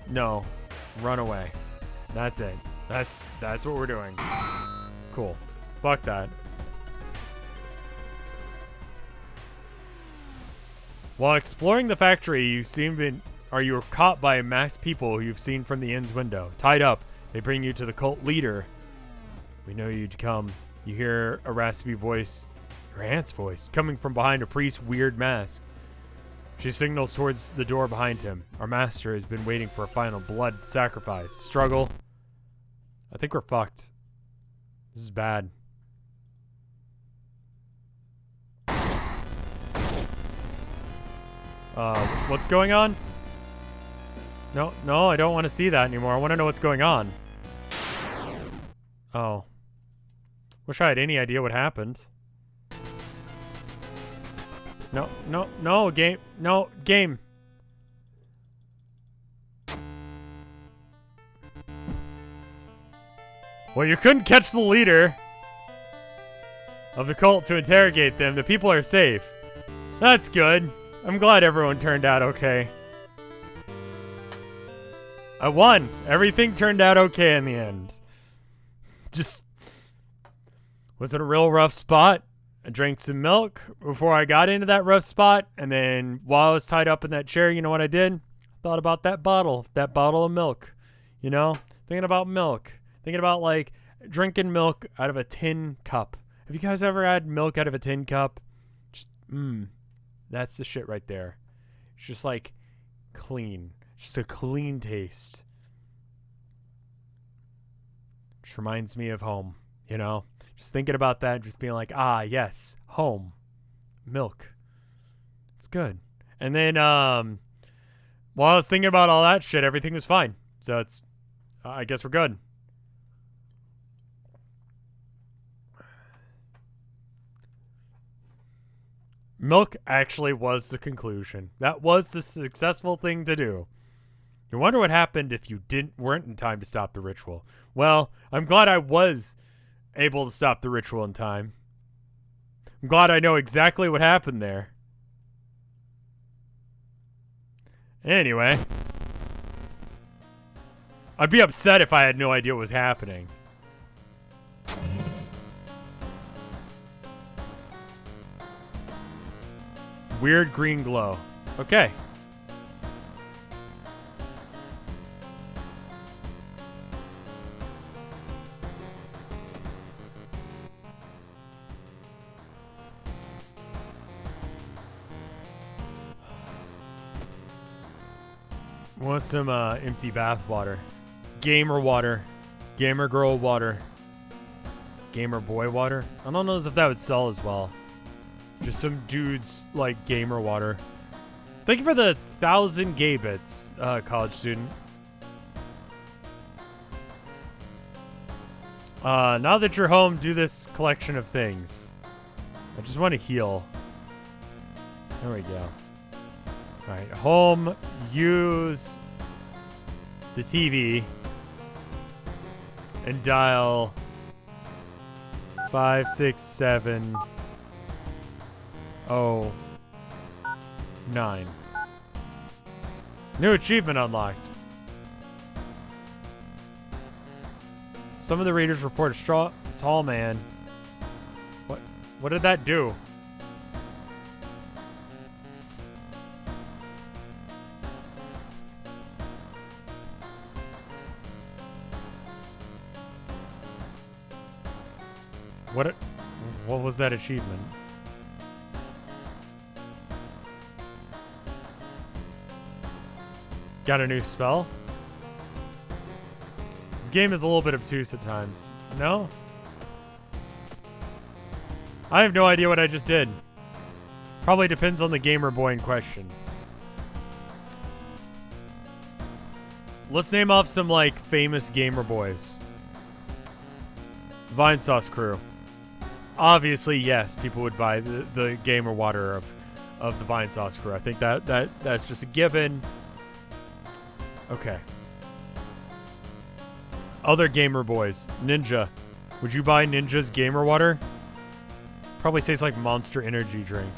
No. Run away. That's it. That's what we're doing. Cool. Fuck that. While exploring the factory, you were caught by masked people who you've seen from the inn's window. Tied up, they bring you to the cult leader. We know you'd come. You hear a raspy voice, your aunt's voice, coming from behind a priest's weird mask. She signals towards the door behind him. Our master has been waiting for a final blood sacrifice. Struggle. I think we're fucked. This is bad. What's going on? No, no, I don't want to see that anymore. I want to know what's going on. Oh. Wish I had any idea what happened. No, no, no, game. No, game. Well, you couldn't catch the leader of the cult to interrogate them. The people are safe. That's good. I'm glad everyone turned out okay. I won. Everything turned out okay in the end. Just was it a real rough spot? I drank some milk before I got into that rough spot, and then while I was tied up in that chair, you know what I did? I thought about that bottle of milk. You know, thinking about milk. Thinking about, like, drinking milk out of a tin cup. Have you guys ever had milk out of a tin cup? Just, that's the shit right there. It's just, like, clean. Just a clean taste. Just reminds me of home, you know? Just thinking about that, just being like, ah, yes, home. Milk. It's good. And then, while I was thinking about all that shit, everything was fine. So it's, I guess we're good. Milk actually was the conclusion. That was the successful thing to do. You wonder what happened if you weren't in time to stop the ritual. Well, I'm glad I was able to stop the ritual in time. I'm glad I know exactly what happened there. Anyway, I'd be upset if I had no idea what was happening. Weird green glow. Okay. Want some empty bath water. Gamer water. Gamer girl water. Gamer boy water. I don't know if that would sell as well. Just some dudes like gamer water. Thank you for the 1,000 gay bits, college student. Now that you're home, do this collection of things. I just want to heal. There we go. Alright, home, use the TV, and dial 56709. New achievement unlocked. Some of the readers report a tall man. What did that do? What was that achievement? Got a new spell? This game is a little bit obtuse at times. No? I have no idea what I just did. Probably depends on the gamer boy in question. Let's name off some, like, famous gamer boys. Vinesauce crew. Obviously, yes, people would buy the gamer water of the Vinesauce crew. I think that's just a given. Okay. Other gamer boys. Ninja. Would you buy Ninja's gamer water? Probably tastes like Monster Energy drink.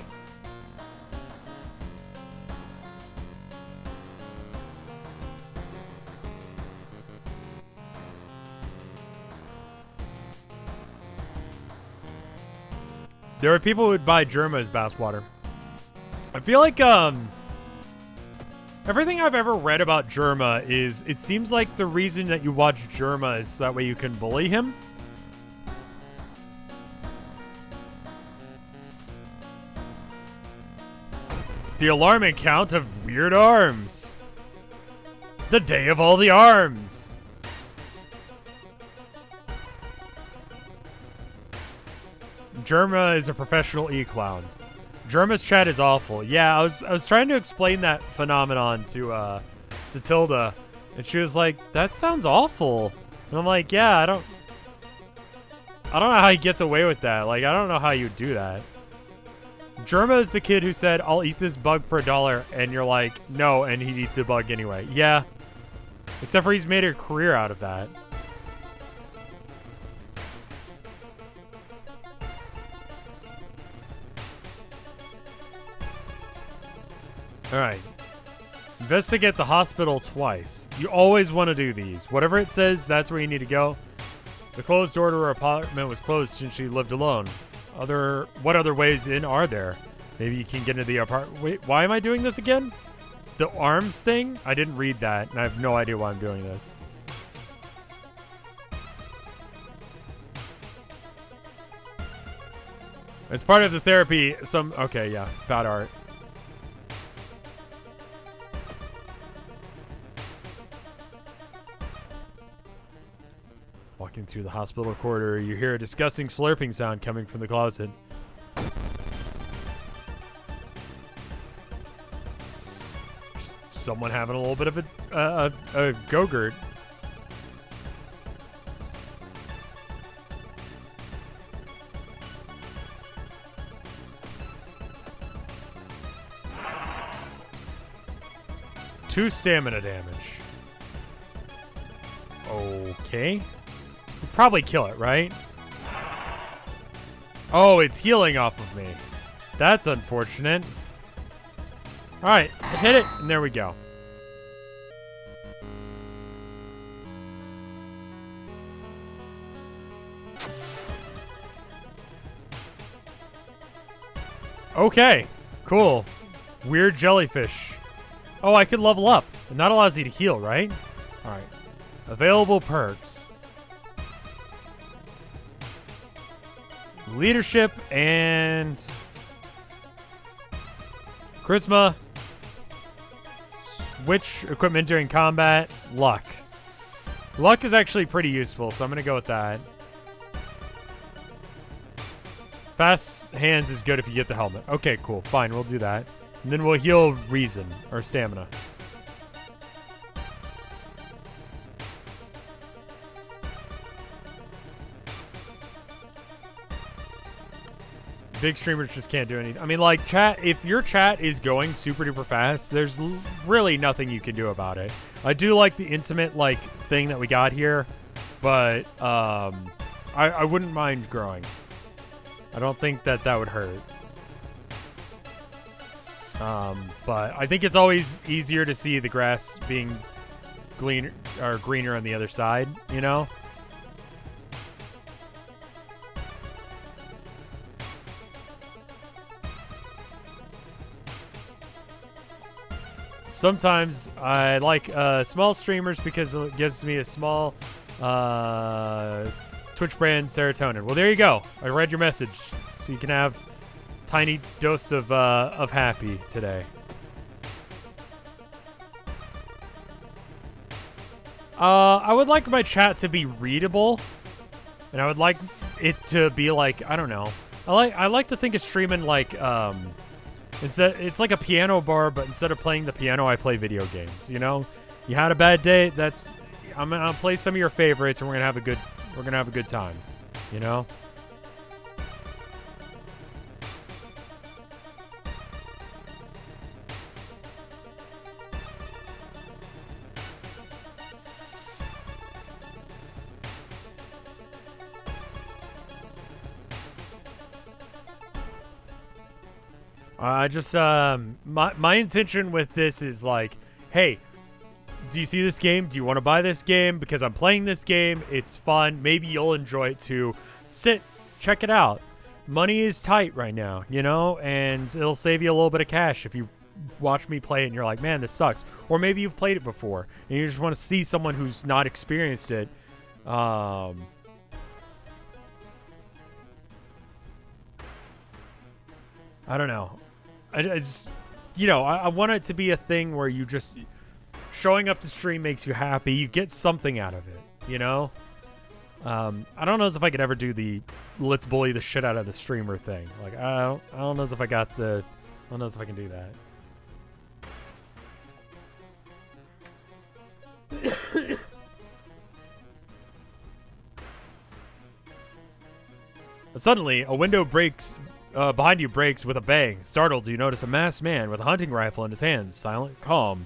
There are people who would buy Germa's bathwater. I feel like, everything I've ever read about Germa is, it seems like the reason that you watch Germa is so that way you can bully him. The alarming count of weird arms. The day of all the arms. Germa is a professional e-clown. Germa's chat is awful. Yeah, I was trying to explain that phenomenon to Tilda, and she was like, "That sounds awful." And I'm like, "Yeah, I don't know how he gets away with that. Like, I don't know how you do that." Germa is the kid who said, "I'll eat this bug for $1," and you're like, "No," and he'd eat the bug anyway. Yeah. Except for he's made a career out of that. Alright. Investigate the hospital twice. You always want to do these. Whatever it says, that's where you need to go. The closed door to her apartment was closed since she lived alone. What other ways in are there? Maybe you can get into the apartment. Wait, why am I doing this again? The arms thing? I didn't read that, and I have no idea why I'm doing this. As part of the therapy, okay, yeah, bad art. Walking through the hospital corridor, you hear a disgusting slurping sound coming from the closet. Just someone having a little bit of a go-gurt. Two stamina damage. Okay. Probably kill it, right? Oh, it's healing off of me. That's unfortunate. Alright, hit it, and there we go. Okay, cool. Weird jellyfish. Oh, I can level up. And that allows you to heal, right? Alright. Available perks. Leadership and charisma. Switch equipment during combat. Luck. Luck is actually pretty useful, so I'm going to go with that. Fast hands is good if you get the helmet. Okay, cool. Fine, we'll do that. And then we'll heal reason, or stamina. Big streamers just can't do anything. I mean, like, chat, if your chat is going super duper fast, there's really nothing you can do about it. I do like the intimate, like, thing that we got here, but I wouldn't mind growing. I don't think that would hurt. But I think it's always easier to see the grass being greener on the other side, you know? Sometimes I like small streamers because it gives me a small Twitch brand serotonin. Well, there you go. I read your message, so you can have a tiny dose of happy today. I would like my chat to be readable, and I would like it to be like, I don't know. I like to think of streaming like it's like a piano bar, but instead of playing the piano, I play video games. You know, you had a bad day. I'm gonna play some of your favorites, and we're gonna have a good time. You know. I just my intention with this is like, hey, do you see this game? Do you want to buy this game? Because I'm playing this game. It's fun. Maybe you'll enjoy it too. Sit, check it out. Money is tight right now, you know, and it'll save you a little bit of cash if you watch me play it and you're like, man, this sucks. Or maybe you've played it before and you just want to see someone who's not experienced it. I don't know. I just, you know, I want it to be a thing where you just showing up to stream makes you happy. You get something out of it, you know? I don't know if I could ever do the let's bully the shit out of the streamer thing. Like, I don't know if I got the... I don't know if I can do that. Suddenly, a window breaks behind you breaks with a bang. Startled, you notice a masked man with a hunting rifle in his hands. Silent, calm.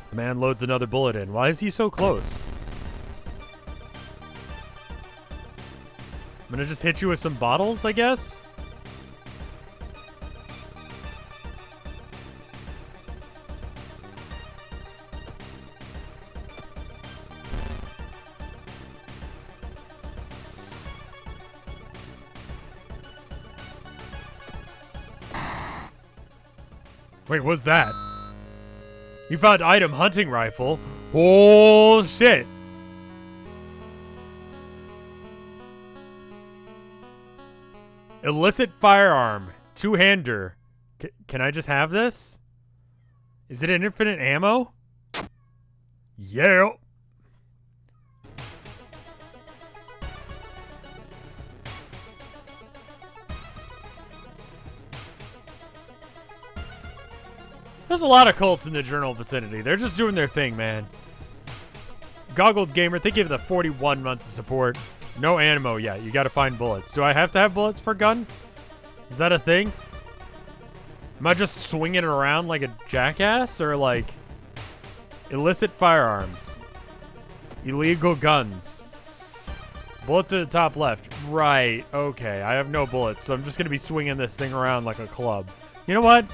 The man loads another bullet in. Why is he so close? I'm gonna just hit you with some bottles, I guess? Wait, what's that? You found item hunting rifle. Oh, shit. Illicit firearm. Two-hander. Can I just have this? Is it an infinite ammo? Yeah. There's a lot of cults in the journal vicinity. They're just doing their thing, man. Goggled Gamer, thank you for the 41 months of support. No ammo yet. You gotta find bullets. Do I have to have bullets for a gun? Is that a thing? Am I just swinging it around like a jackass? Or like... illicit firearms. Illegal guns. Bullets at the top left. Right. Okay. I have no bullets, so I'm just gonna be swinging this thing around like a club. You know what?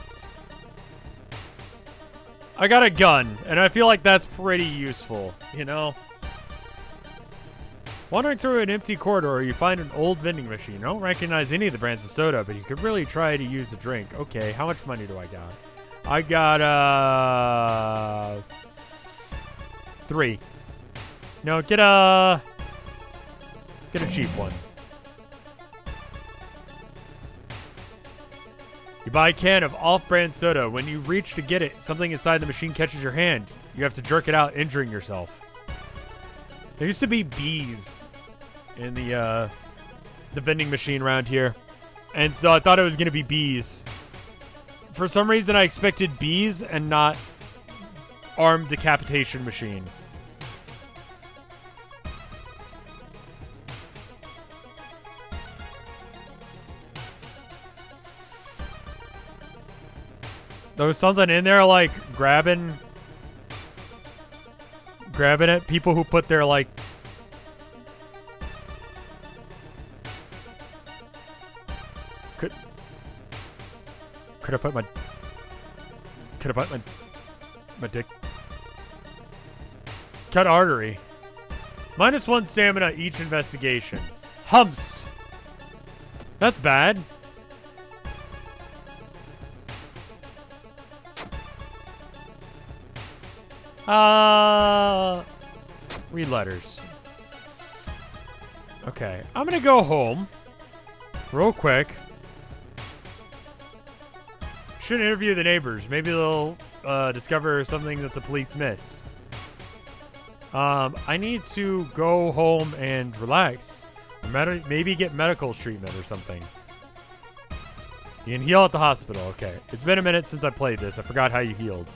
I got a gun, and I feel like that's pretty useful, you know? Wandering through an empty corridor, you find an old vending machine. You don't recognize any of the brands of soda, but you could really try to use a drink. Okay, how much money do I got? I got, 3. No, get a cheap one. You buy a can of off-brand soda. When you reach to get it, something inside the machine catches your hand. You have to jerk it out, injuring yourself. There used to be bees in the vending machine around here. And so I thought it was going to be bees. For some reason, I expected bees and not armed decapitation machine. There was something in there like grabbing it. People who put their like could I put my dick. Cut artery. -1 stamina each investigation. Humps. That's bad. Read letters. Okay, I'm gonna go home real quick. Should interview the neighbors. Maybe they'll discover something that the police missed. I need to go home and relax. Maybe get medical treatment or something. You can heal at the hospital. Okay, it's been a minute since I played this. I forgot how you healed.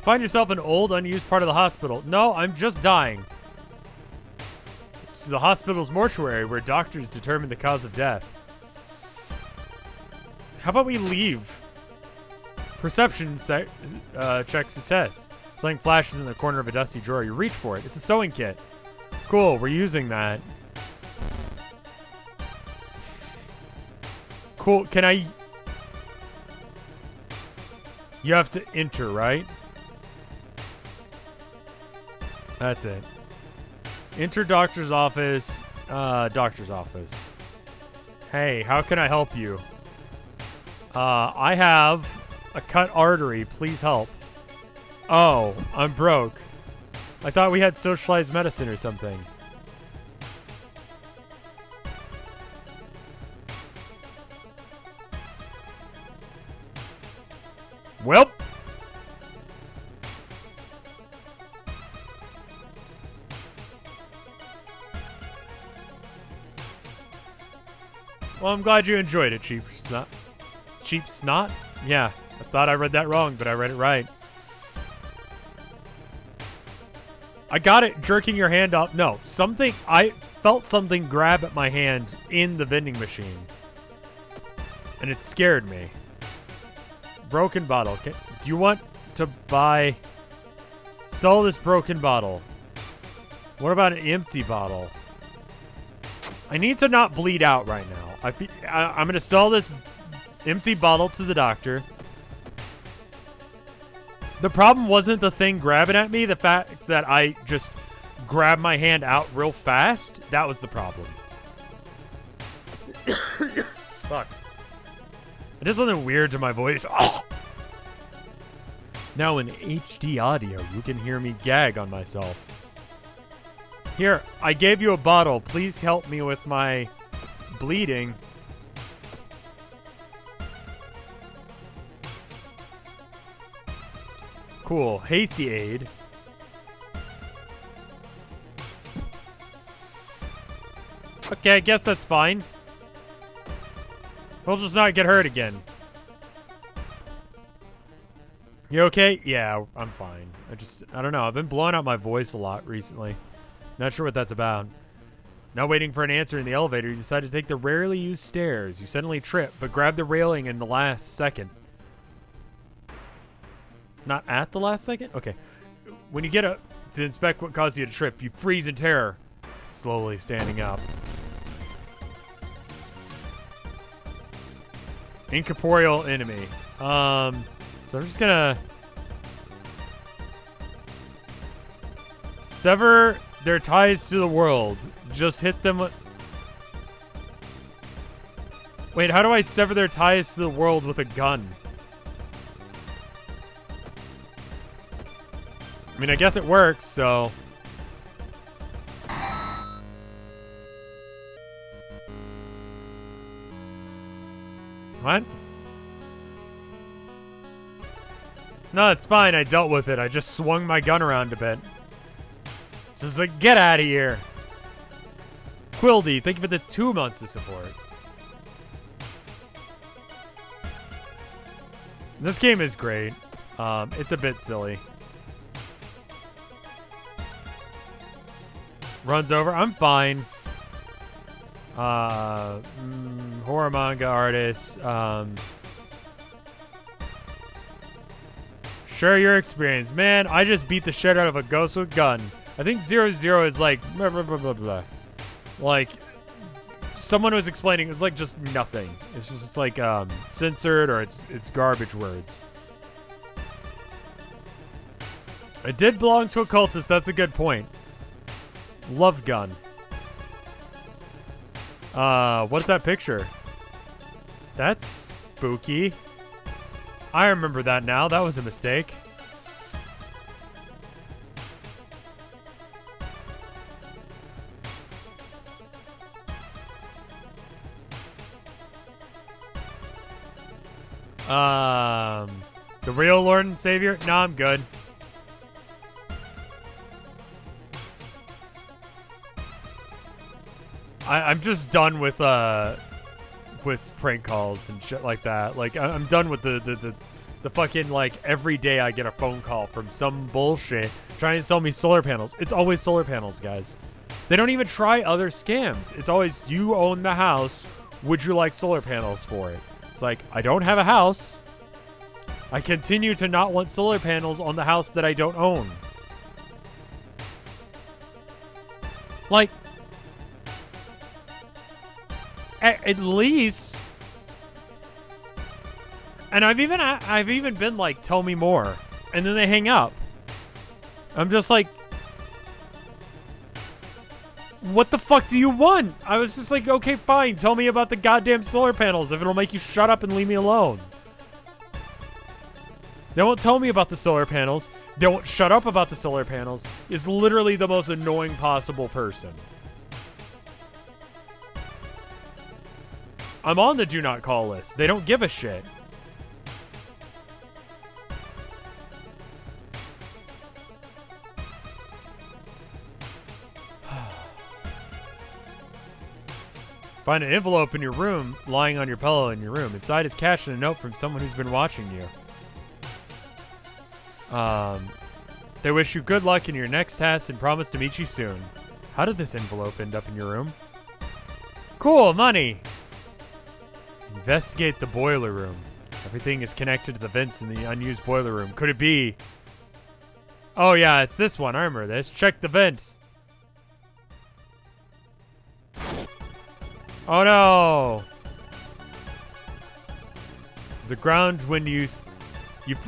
Find yourself an old, unused part of the hospital. No, I'm just dying. This is the hospital's mortuary where doctors determine the cause of death. How about we leave? Perception check success. Something flashes in the corner of a dusty drawer. You reach for it. It's a sewing kit. Cool, we're using that. Cool, can I... You have to enter, right? That's it. Enter doctor's office. Doctor's office. Hey, how can I help you? I have a cut artery. Please help. Oh, I'm broke. I thought we had socialized medicine or something. Welp. Well, I'm glad you enjoyed it, Cheap Snot. Cheap Snot? Yeah, I thought I read that wrong, but I read it right. I got it jerking your hand up. No, something, I felt something grab at my hand in the vending machine. And it scared me. Broken bottle. Okay. Do you want to sell this broken bottle? What about an empty bottle? I need to not bleed out right now. I'm going to sell this empty bottle to the doctor. The problem wasn't the thing grabbing at me. The fact that I just grabbed my hand out real fast. That was the problem. Fuck. It did something weird to my voice. Oh. Now in HD audio, you can hear me gag on myself. Here, I gave you a bottle. Please help me with my bleeding. Cool. Hasty aid. Okay, I guess that's fine. We'll just not get hurt again. You okay? Yeah, I'm fine. I don't know. I've been blowing out my voice a lot recently. Not sure what that's about. Not waiting for an answer in the elevator, you decide to take the rarely used stairs. You suddenly trip, but grab the railing in the last second. Not at the last second? Okay. When you get up to inspect what caused you to trip, you freeze in terror, slowly standing up. Incorporeal enemy. So I'm just gonna sever their ties to the world. Just hit them. Wait, how do I sever their ties to the world with a gun? I mean, I guess it works, so. What? No, it's fine. I dealt with it. I just swung my gun around a bit. Just like, get out of here. Quildy, thank you for the 2 months of support. This game is great. It's a bit silly. Runs over. I'm fine. Horror manga artist. Share your experience. Man, I just beat the shit out of a ghost with gun. I think 0-0 is like blah, blah, blah, blah, blah. Like someone was explaining, it's like just nothing. It's like censored or it's garbage words. It did belong to a cultist, that's a good point. Love gun. What's that picture? That's spooky. I remember that now. That was a mistake. The real Lord and Savior? No, I'm good. I'm just done with prank calls and shit like that. Like I'm done with the fucking like every day I get a phone call from some bullshit trying to sell me solar panels. It's always solar panels, guys. They don't even try other scams. It's always, do you own the house? Would you like solar panels for it? It's like, I don't have a house. I continue to not want solar panels on the house that I don't own. Like, at least, and I've even been like, tell me more, and then they hang up. I'm just like, what the fuck do you want? I was just like, okay, fine, tell me about the goddamn solar panels if it'll make you shut up and leave me alone. They won't tell me about the solar panels. They won't shut up about the solar panels. Is literally the most annoying possible person. I'm on the do not call list. They don't give a shit. Find an envelope in your room, lying on your pillow in your room. Inside is cash and a note from someone who's been watching you. They wish you good luck in your next task and promise to meet you soon. How did this envelope end up in your room? Cool, money! Investigate the boiler room. Everything is connected to the vents in the unused boiler room. Could it be? Oh yeah, it's this one. I remember this. Check the vents. Oh no! The ground when you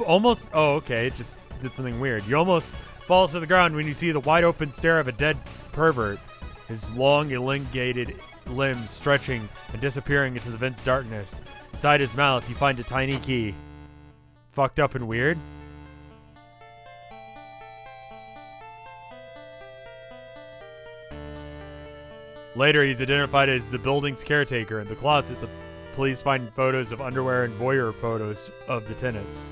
almost, oh okay, it just did something weird. You almost falls to the ground when you see the wide open stare of a dead pervert. His long elongated limbs stretching and disappearing into the vent's darkness. Inside his mouth you find a tiny key. Fucked up and weird? Later, he's identified as the building's caretaker. In the closet, the police find photos of underwear and voyeur photos of the tenants.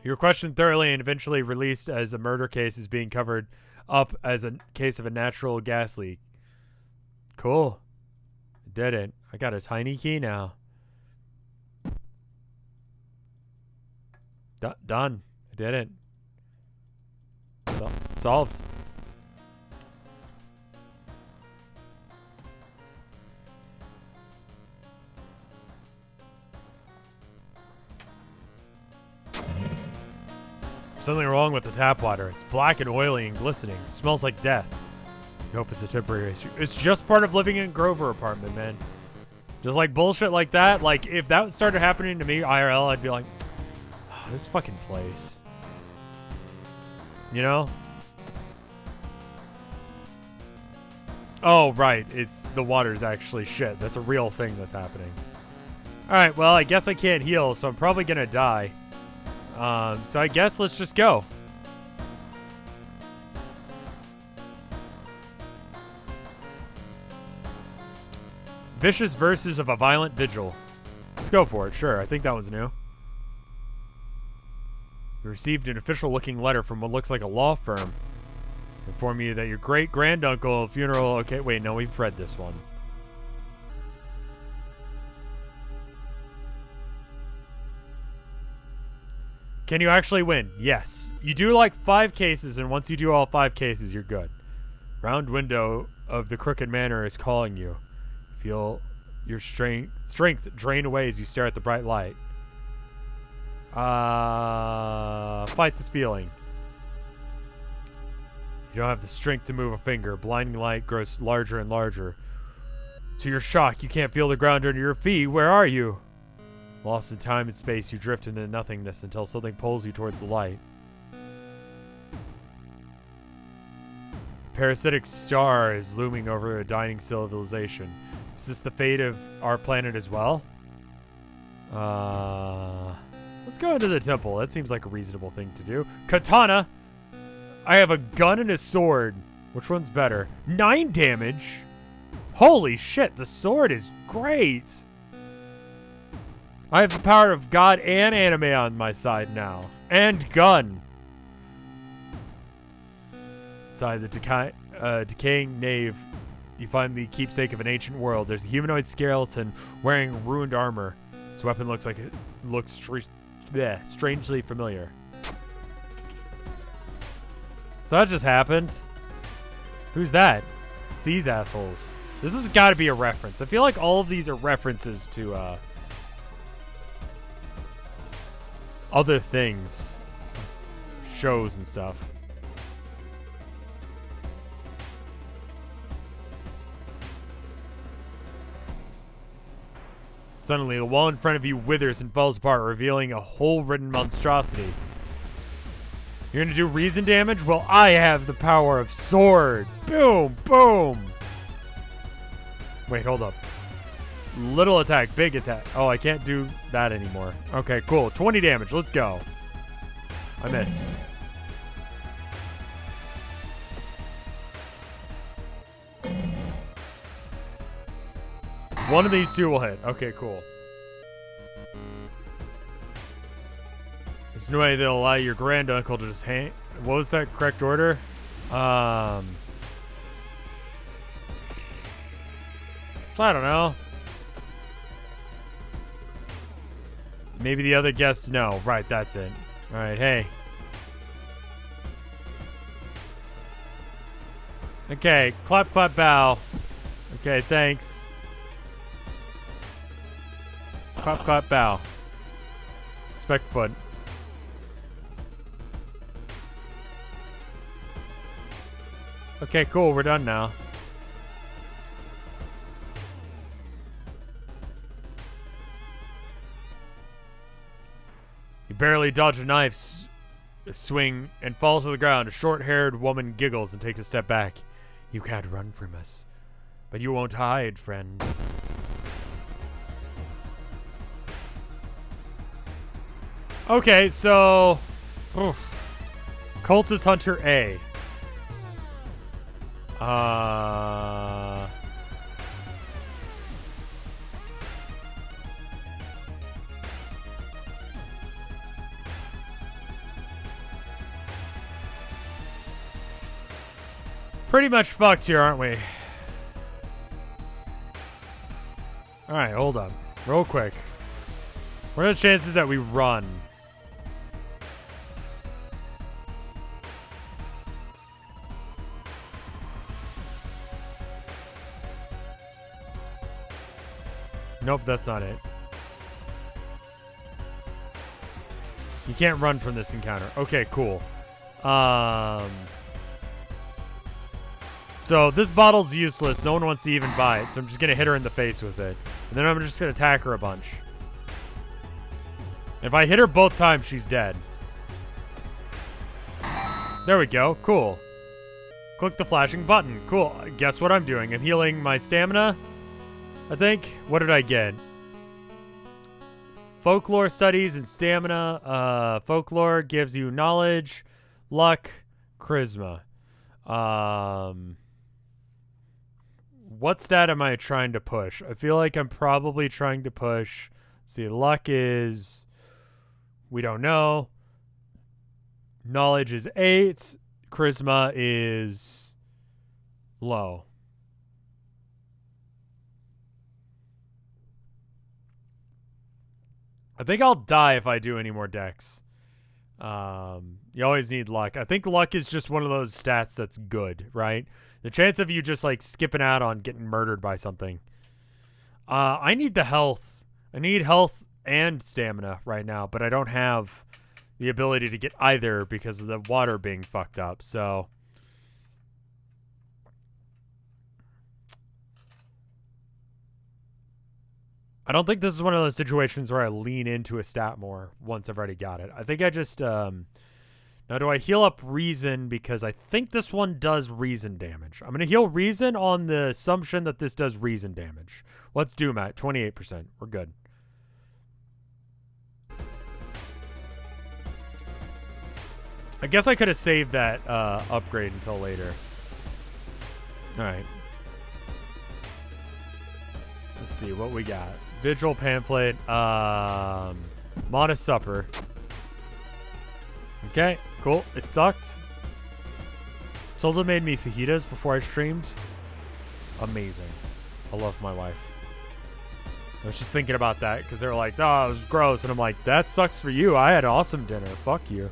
You were questioned thoroughly and eventually released as a murder case is being covered up as a case of a natural gas leak. Cool. I did it. I got a tiny key now. Done. I did it. Solved. Something wrong with the tap water. It's black and oily and glistening. Smells like death. I hope it's a temporary issue. It's just part of living in Grover apartment, man. Just like bullshit like that. Like if that started happening to me IRL, I'd be like, oh, this fucking place. You know? Oh, right. It's the water's actually shit. That's a real thing that's happening. Alright, well, I guess I can't heal, so I'm probably gonna die. So I guess let's just go. Vicious verses of a violent vigil. Let's go for it. Sure, I think that was new. You received an official-looking letter from what looks like a law firm. Inform you that your great-granduncle funeral... Okay, wait, no, we've read this one. Can you actually win? Yes. You do like 5 cases, and once you do all 5 cases, you're good. Round window of the Crooked Manor is calling you. Feel your strength drain away as you stare at the bright light. Fight this feeling. You don't have the strength to move a finger. Blinding light grows larger and larger. To your shock, you can't feel the ground under your feet. Where are you? Lost in time and space, you drift into nothingness until something pulls you towards the light. Parasitic star is looming over a dying civilization. Is this the fate of our planet as well? Let's go into the temple. That seems like a reasonable thing to do. Katana! I have a gun and a sword. Which one's better? 9 damage? Holy shit, the sword is great! I have the power of God and anime on my side now. And gun. Inside the decaying nave, you find the keepsake of an ancient world. There's a humanoid skeleton wearing ruined armor. This weapon looks like it looks strangely familiar. So that just happened. Who's that? It's these assholes. This has got to be a reference. I feel like all of these are references to other things, shows and stuff. Suddenly, the wall in front of you withers and falls apart, revealing a hole-ridden monstrosity. You're gonna do reason damage? Well, I have the power of sword. Boom, boom. Wait, hold up. Little attack, big attack. Oh, I can't do that anymore. Okay, cool. 20 damage. Let's go. I missed. One of these two will hit. Okay, cool. There's no way they'll allow your granduncle to just hang. What was that correct order? I don't know. Maybe the other guests know. Right, that's it. Alright, hey. Okay, clap, clap, bow. Okay, thanks. Clap, clap, bow. Spec foot. Okay, cool. We're done now. You barely dodge a knife swing and falls to the ground. A short-haired woman giggles and takes a step back. You can't run from us, but you won't hide, friend. Okay, so... Cultist Hunter A. Pretty much fucked here, aren't we? Alright, hold up. Real quick. What are the chances that we run? Nope, that's not it. You can't run from this encounter. Okay, cool. So this bottle's useless. No one wants to even buy it, so I'm just gonna hit her in the face with it. And then I'm just gonna attack her a bunch. If I hit her both times, she's dead. There we go. Cool. Click the flashing button. Cool. Guess what I'm doing? I'm healing my stamina, I think. What did I get? Folklore studies and stamina. Folklore gives you knowledge, luck, charisma. What stat am I trying to push? I feel like I'm probably trying to push. See, luck is... we don't know. Knowledge is 8. Charisma is low. I think I'll die if I do any more decks. You always need luck. I think luck is just one of those stats that's good, right? The chance of you just like skipping out on getting murdered by something. I need the health. I need health and stamina right now, but I don't have the ability to get either because of the water being fucked up. So I don't think this is one of those situations where I lean into a stat more once I've already got it. I think I just now, do I heal up reason? Because I think this one does reason damage. I'm going to heal reason on the assumption that this does reason damage. What's Doom at? 28%. We're good. I guess I could have saved that upgrade until later. Alright. Let's see what we got. Vigil Pamphlet. Modest Supper. Okay, cool. It sucked. Tilda made me fajitas before I streamed. Amazing. I love my wife. I was just thinking about that because they were like, oh, it was gross. And I'm like, that sucks for you. I had an awesome dinner. Fuck you.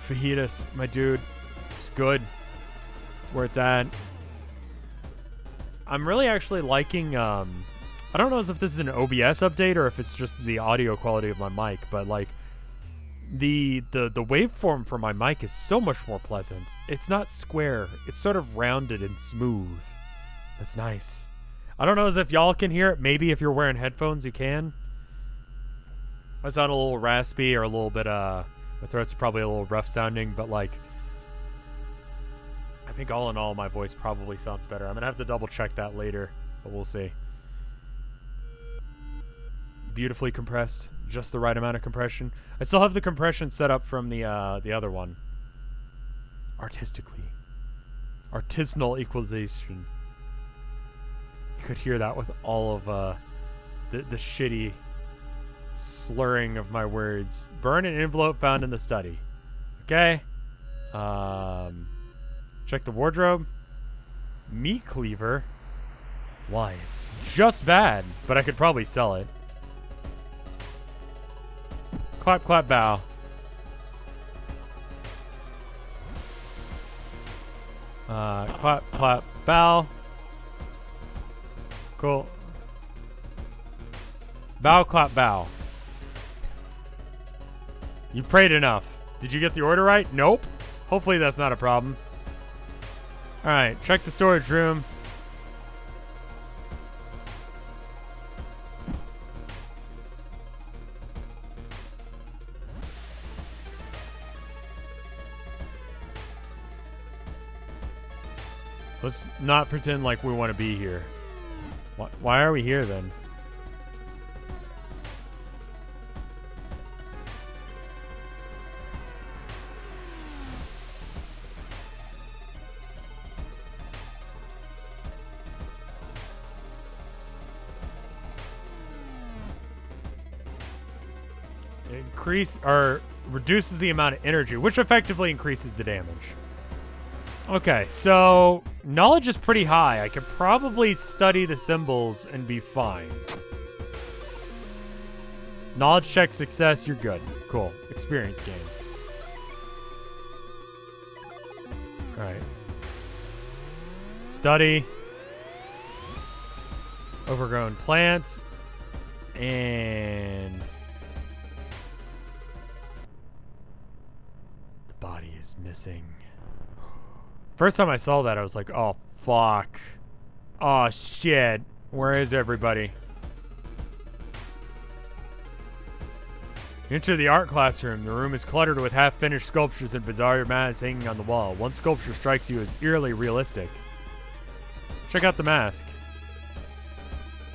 Fajitas, my dude. It's good. It's where it's at. I'm really actually liking... I don't know if this is an OBS update or if it's just the audio quality of my mic, but like the waveform for my mic is so much more pleasant. It's not square. It's sort of rounded and smooth. That's nice. I don't know if y'all can hear it. Maybe if you're wearing headphones, you can. I sound a little raspy or a little bit, my throat's probably a little rough sounding, but like, I think all in all, my voice probably sounds better. I'm gonna have to double check that later, but we'll see. Beautifully compressed, just the right amount of compression. I still have the compression set up from the other one. Artisanal equalization. You could hear that with all of the shitty slurring of my words. Burn an envelope found in the study. Okay. Check the wardrobe. Meat cleaver? Why, it's just bad, but I could probably sell it. Clap, clap, bow. Clap, clap, bow. Cool. Bow, clap, bow. You prayed enough. Did you get the order right? Nope. Hopefully that's not a problem. Alright, check the storage room. Let's not pretend like we want to be here. Why are we here then? Increase or reduces the amount of energy, which effectively increases the damage. Okay, so knowledge is pretty high. I could probably study the symbols and be fine. Knowledge check success, you're good. Cool. Experience gain. Alright. Study. Overgrown plants. And the body is missing. First time I saw that, I was like, oh, fuck. Oh, shit. Where is everybody? Enter the art classroom. The room is cluttered with half-finished sculptures and bizarre masks hanging on the wall. One sculpture strikes you as eerily realistic. Check out the mask.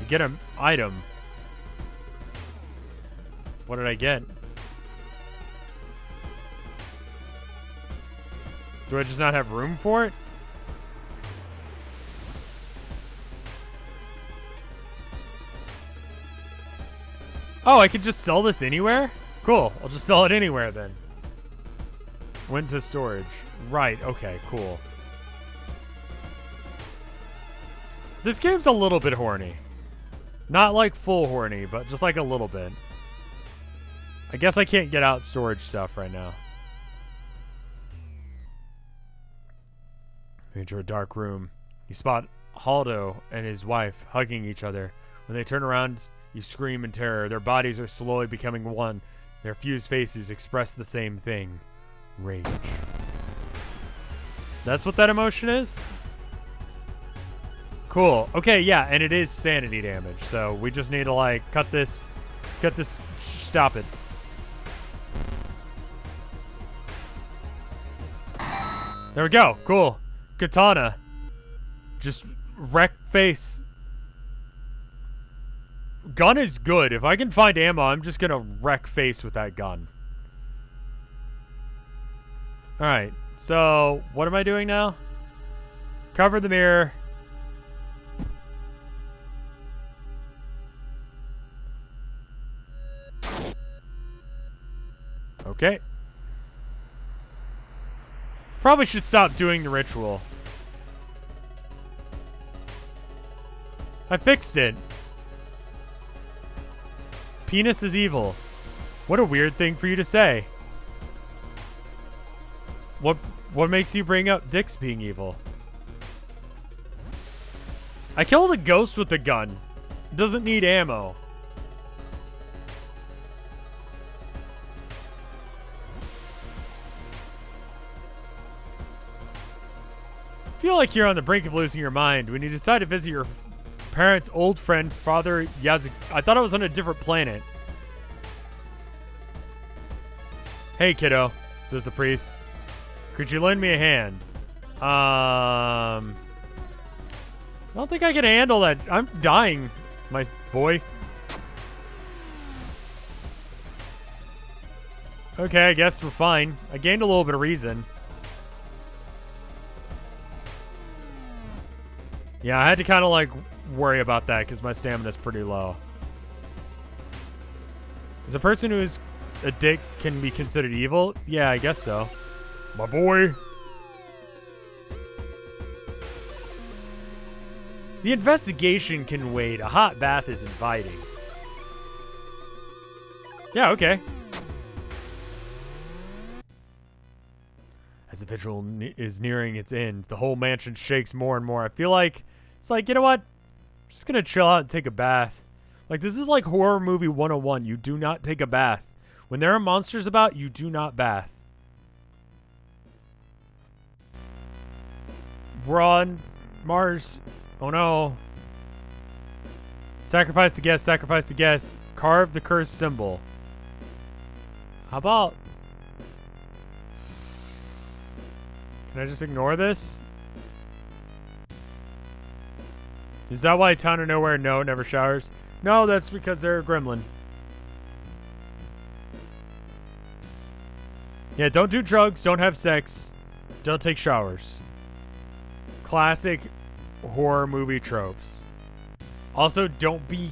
You get an item. What did I get? Do I just not have room for it? Oh, I could just sell this anywhere? Cool. I'll just sell it anywhere then. Went to storage. Right. Okay, cool. This game's a little bit horny. Not like full horny, but just like a little bit. I guess I can't get out storage stuff right now. You enter a dark room. You spot Haldo and his wife hugging each other. When they turn around, you scream in terror. Their bodies are slowly becoming one. Their fused faces express the same thing. Rage. That's what that emotion is? Cool. Okay, yeah, and it is sanity damage. So we just need to, like, cut this, stop it. There we go. Cool. Katana. Just wreck face. Gun is good. If I can find ammo, I'm just gonna wreck face with that gun. Alright. So, what am I doing now? Cover the mirror. Okay. Probably should stop doing the ritual. I fixed it. Penis is evil. What a weird thing for you to say. What makes you bring up dicks being evil? I killed a ghost with a gun. It doesn't need ammo. Feel like you're on the brink of losing your mind when you decide to visit your parents' old friend, Father Yazuk. I thought I was on a different planet. Hey, kiddo, says the priest. Could you lend me a hand? I don't think I can handle that. I'm dying, my boy. Okay, I guess we're fine. I gained a little bit of reason. Yeah, I had to kind of like worry about that because my stamina's pretty low. Is a person who is a dick can be considered evil? Yeah, I guess so. My boy. The investigation can wait. A hot bath is inviting. Yeah, okay. As the vigil is nearing its end, the whole mansion shakes more and more. I feel like it's like, you know what? I'm just gonna chill out and take a bath. Like, this is like horror movie 101. You do not take a bath. When there are monsters about, you do not bath. We're on Mars. Oh no. Sacrifice the guest, sacrifice the guest. Carve the cursed symbol. How about... Can I just ignore this? Is that why Town of Nowhere never showers? No, that's because they're a gremlin. Yeah, don't do drugs, don't have sex, don't take showers. Classic horror movie tropes. Also, don't be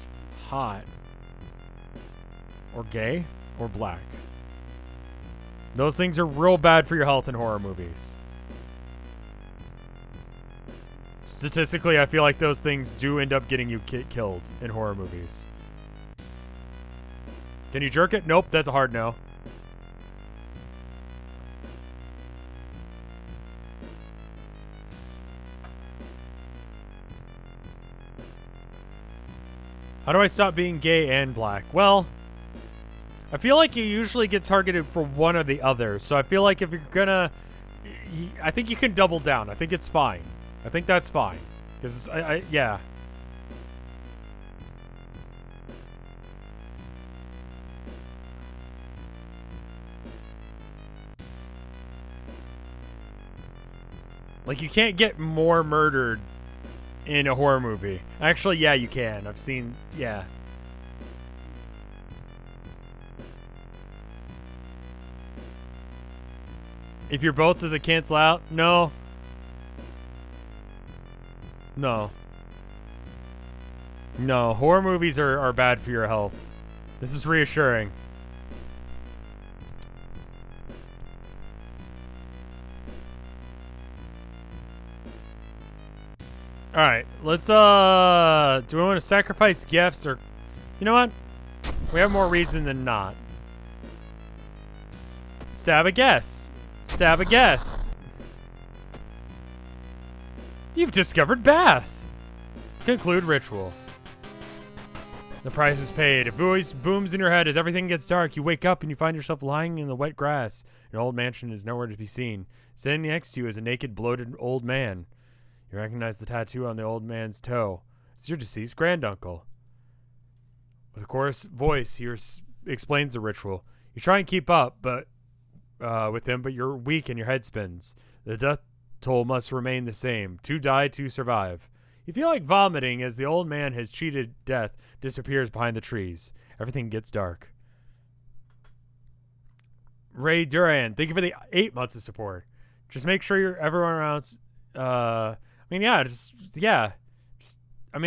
hot. Or gay. Or black. Those things are real bad for your health in horror movies. Statistically, I feel like those things do end up getting you killed in horror movies. Can you jerk it? Nope, that's a hard no. How do I stop being gay and black? Well, I feel like you usually get targeted for one or the other. So I feel like if you're gonna... I think you can double down. I think it's fine. I think that's fine. Because, yeah. Like, you can't get more murdered in a horror movie. Actually, yeah, you can. I've seen, yeah. If you're both, does it cancel out? No. No. No, horror movies are bad for your health. This is reassuring. Alright, let's, do we want to sacrifice gifts or... You know what? We have more reason than not. Stab a guest. Stab a guest. You've discovered bath. Conclude ritual. The price is paid. A voice booms in your head as everything gets dark. You wake up and you find yourself lying in the wet grass. An old mansion is nowhere to be seen. Standing next to you is a naked, bloated old man. You recognize the tattoo on the old man's toe. It's your deceased granduncle. With a coarse voice, he explains the ritual. You try and keep up with him, but you're weak and your head spins. The death toll must remain the same. 2 die, 2 survive. You feel like vomiting as the old man has cheated death disappears behind the trees. Everything gets dark. Ray Duran, thank you for the 8 months of support. Just make sure everyone around...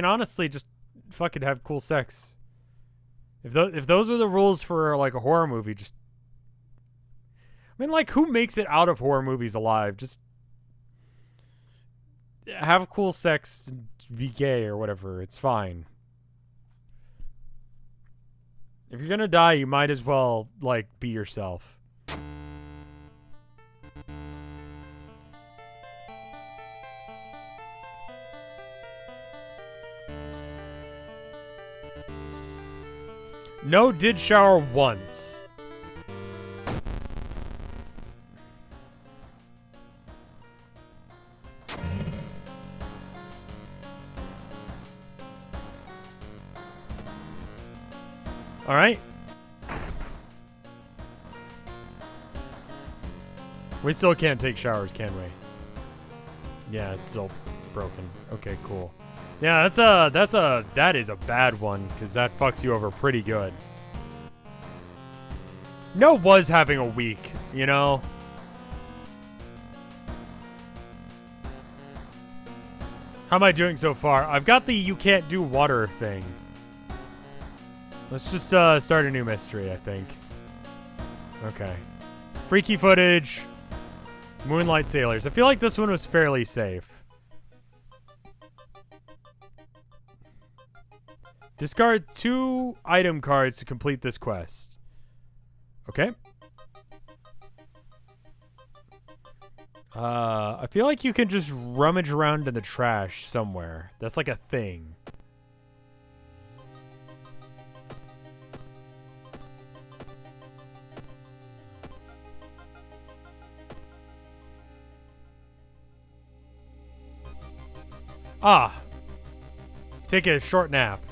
honestly, just fucking have cool sex. If those are the rules for like a horror movie, just... who makes it out of horror movies alive? Just have cool sex and be gay or whatever. It's fine. If you're gonna die, you might as well, be yourself. No, did shower once. All right. We still can't take showers, can we? Yeah, it's still broken. Okay, cool. Yeah, that is a bad one, because that fucks you over pretty good. No was having a week, you know? How am I doing so far? I've got the you can't do water thing. Let's just start a new mystery, I think. Okay. Freaky footage. Moonlight Sailors. I feel like this one was fairly safe. Discard 2 item cards to complete this quest. Okay. I feel like you can just rummage around in the trash somewhere. That's like a thing. Ah. Take a short nap.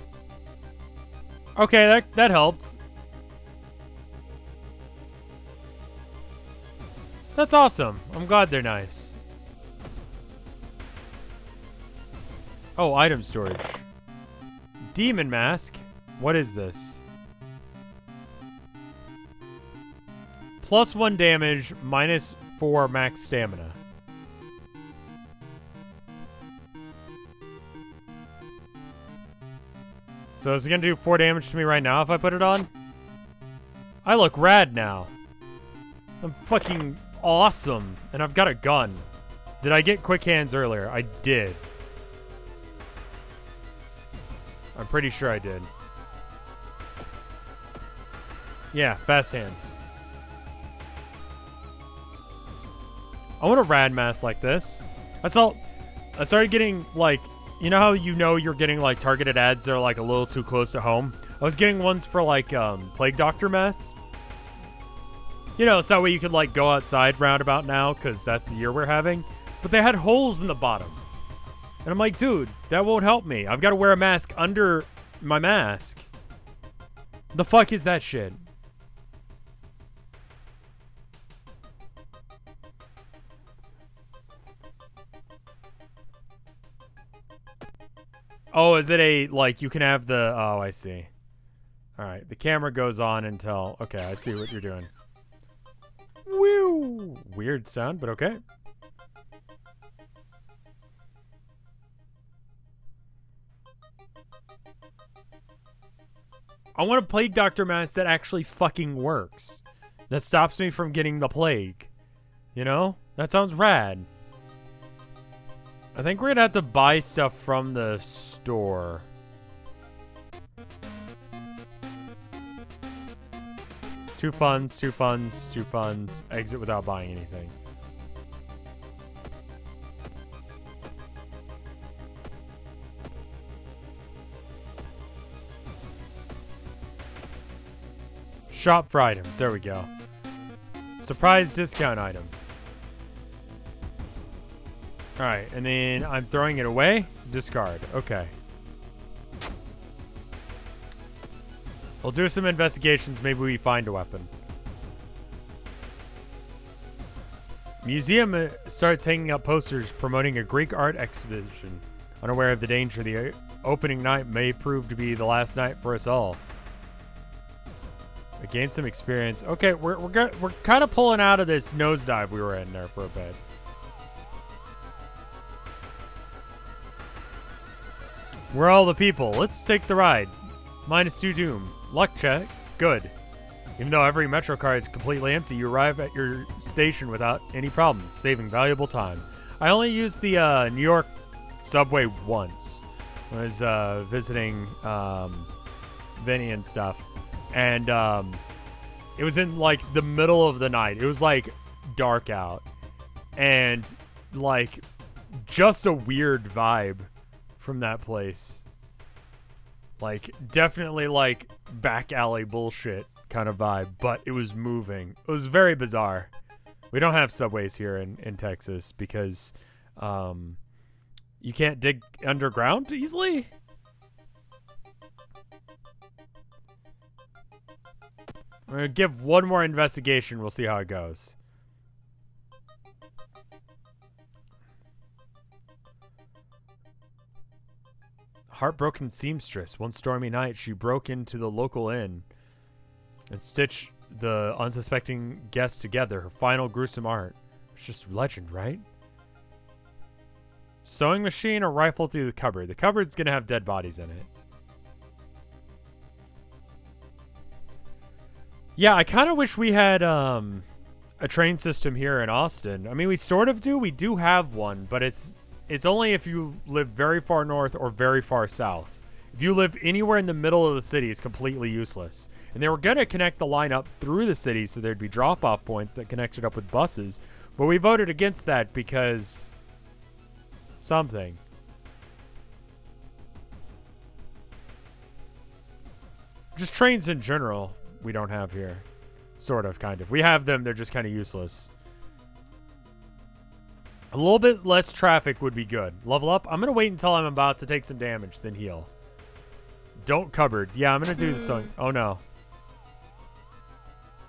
Okay, that helped. That's awesome. I'm glad they're nice. Oh, item storage. Demon mask. What is this? +1 damage, -4 max stamina. So is it gonna do 4 damage to me right now if I put it on? I look rad now. I'm fucking awesome. And I've got a gun. Did I get quick hands earlier? I did. I'm pretty sure I did. Yeah, fast hands. I want a rad mask like this. That's all. I started getting, like, you know how you're getting, like, targeted ads that are, like, a little too close to home? I was getting ones for, like, Plague Doctor masks. You know, so that way you could, like, go outside roundabout now, because that's the year we're having. But they had holes in the bottom. And I'm like, dude, that won't help me. I've got to wear a mask under my mask. The fuck is that shit? Oh, is it a, like, you can have the, oh, I see. Alright, the camera goes on until, okay, I see what you're doing. Woo! Weird sound, but okay. I want a Plague Doctor mask that actually fucking works. That stops me from getting the plague. You know? That sounds rad. I think we're gonna have to buy stuff from the store. Two funds, two funds, two funds. Exit without buying anything. Shop for items. There we go. Surprise discount item. Alright, and then I'm throwing it away. Discard. Okay. We'll do some investigations. Maybe we find a weapon. Museum starts hanging up posters promoting a Greek art exhibition. Unaware of the danger, the opening night may prove to be the last night for us all. I gained some experience. Okay, we're kind of pulling out of this nosedive we were in there for a bit. We're all the people. Let's take the ride. -2 doom. Luck check. Good. Even though every Metro car is completely empty, you arrive at your station without any problems, saving valuable time. I only used the New York subway once. I was visiting Vinny and stuff. And it was in, like, the middle of the night. It was, like, dark out. And, like, just a weird vibe from that place. Like, definitely, like, back alley bullshit kind of vibe. But it was moving. It was very bizarre. We don't have subways here in Texas because you can't dig underground easily. I'm going to give one more investigation. We'll see how it goes. Heartbroken seamstress. One stormy night, she broke into the local inn and stitched the unsuspecting guests together. Her final gruesome art. It's just legend, right? Sewing machine or rifle through the cupboard. The cupboard's going to have dead bodies in it. Yeah, I kind of wish we had a train system here in Austin. I mean, we sort of do. We do have one, but it's only if you live very far north or very far south. If you live anywhere in the middle of the city, it's completely useless. And they were going to connect the line up through the city so there'd be drop-off points that connected up with buses. But we voted against that because... something. Just trains in general we don't have here. Sort of, kind of. We have them, they're just kind of useless. A little bit less traffic would be good. Level up? I'm going to wait until I'm about to take some damage, then heal. Don't cupboard. Yeah, I'm going to do the sewing. Oh, no.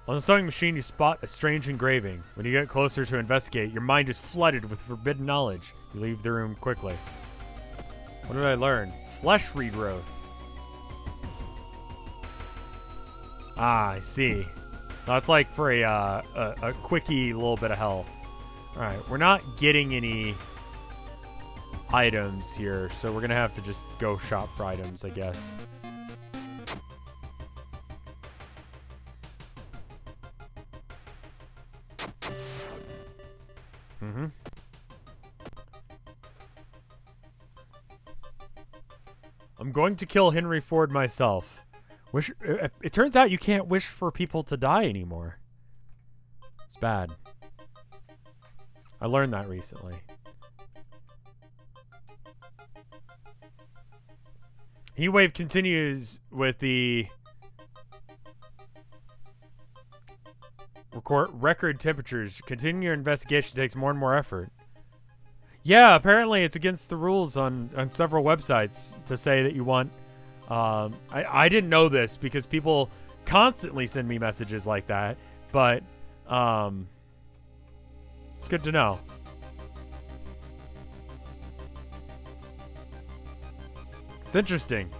On the sewing machine, you spot a strange engraving. When you get closer to investigate, your mind is flooded with forbidden knowledge. You leave the room quickly. What did I learn? Flesh regrowth. Ah, I see. That's like for a quickie little bit of health. Alright, we're not getting any items here, so we're going to have to just go shop for items, I guess. I'm going to kill Henry Ford myself. It turns out you can't wish for people to die anymore. It's bad. I learned that recently. Heatwave continues with the record temperatures. Continuing your investigation takes more and more effort. Yeah, apparently it's against the rules on several websites to say that you want... I didn't know this because people constantly send me messages like that, but it's good to know. It's interesting.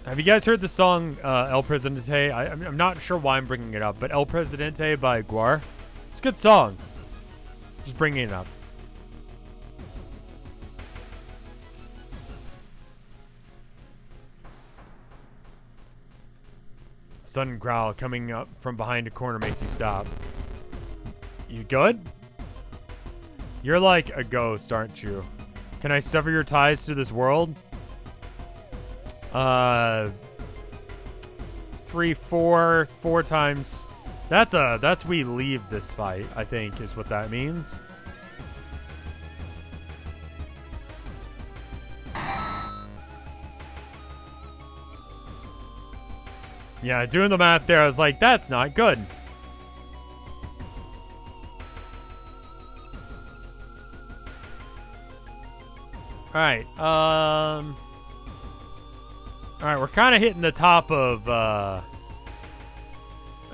Have you guys heard the song El Presidente? I'm not sure why I'm bringing it up, but El Presidente by Guar. It's a good song. Just bringing it up. Sudden growl coming up from behind a corner makes you stop. You good? You're like a ghost, aren't you? Can I sever your ties to this world? 4 times. That's we leave this fight, I think, is what that means. Yeah, doing the math there, I was like, that's not good. Alright, alright, we're kind of hitting the top of, I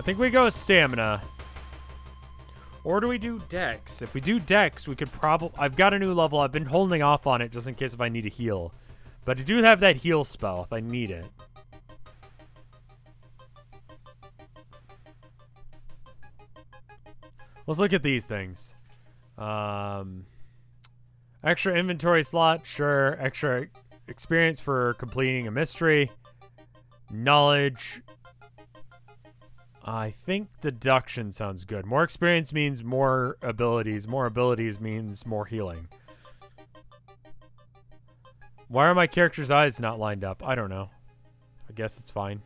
think we go stamina. Or do we do dex? If we do dex, we could probably... I've got a new level. I've been holding off on it just in case if I need to heal. But I do have that heal spell if I need it. Let's look at these things. Extra inventory slot, sure. Extra experience for completing a mystery. Knowledge. I think deduction sounds good. More experience means more abilities. More abilities means more healing. Why are my character's eyes not lined up? I don't know. I guess it's fine.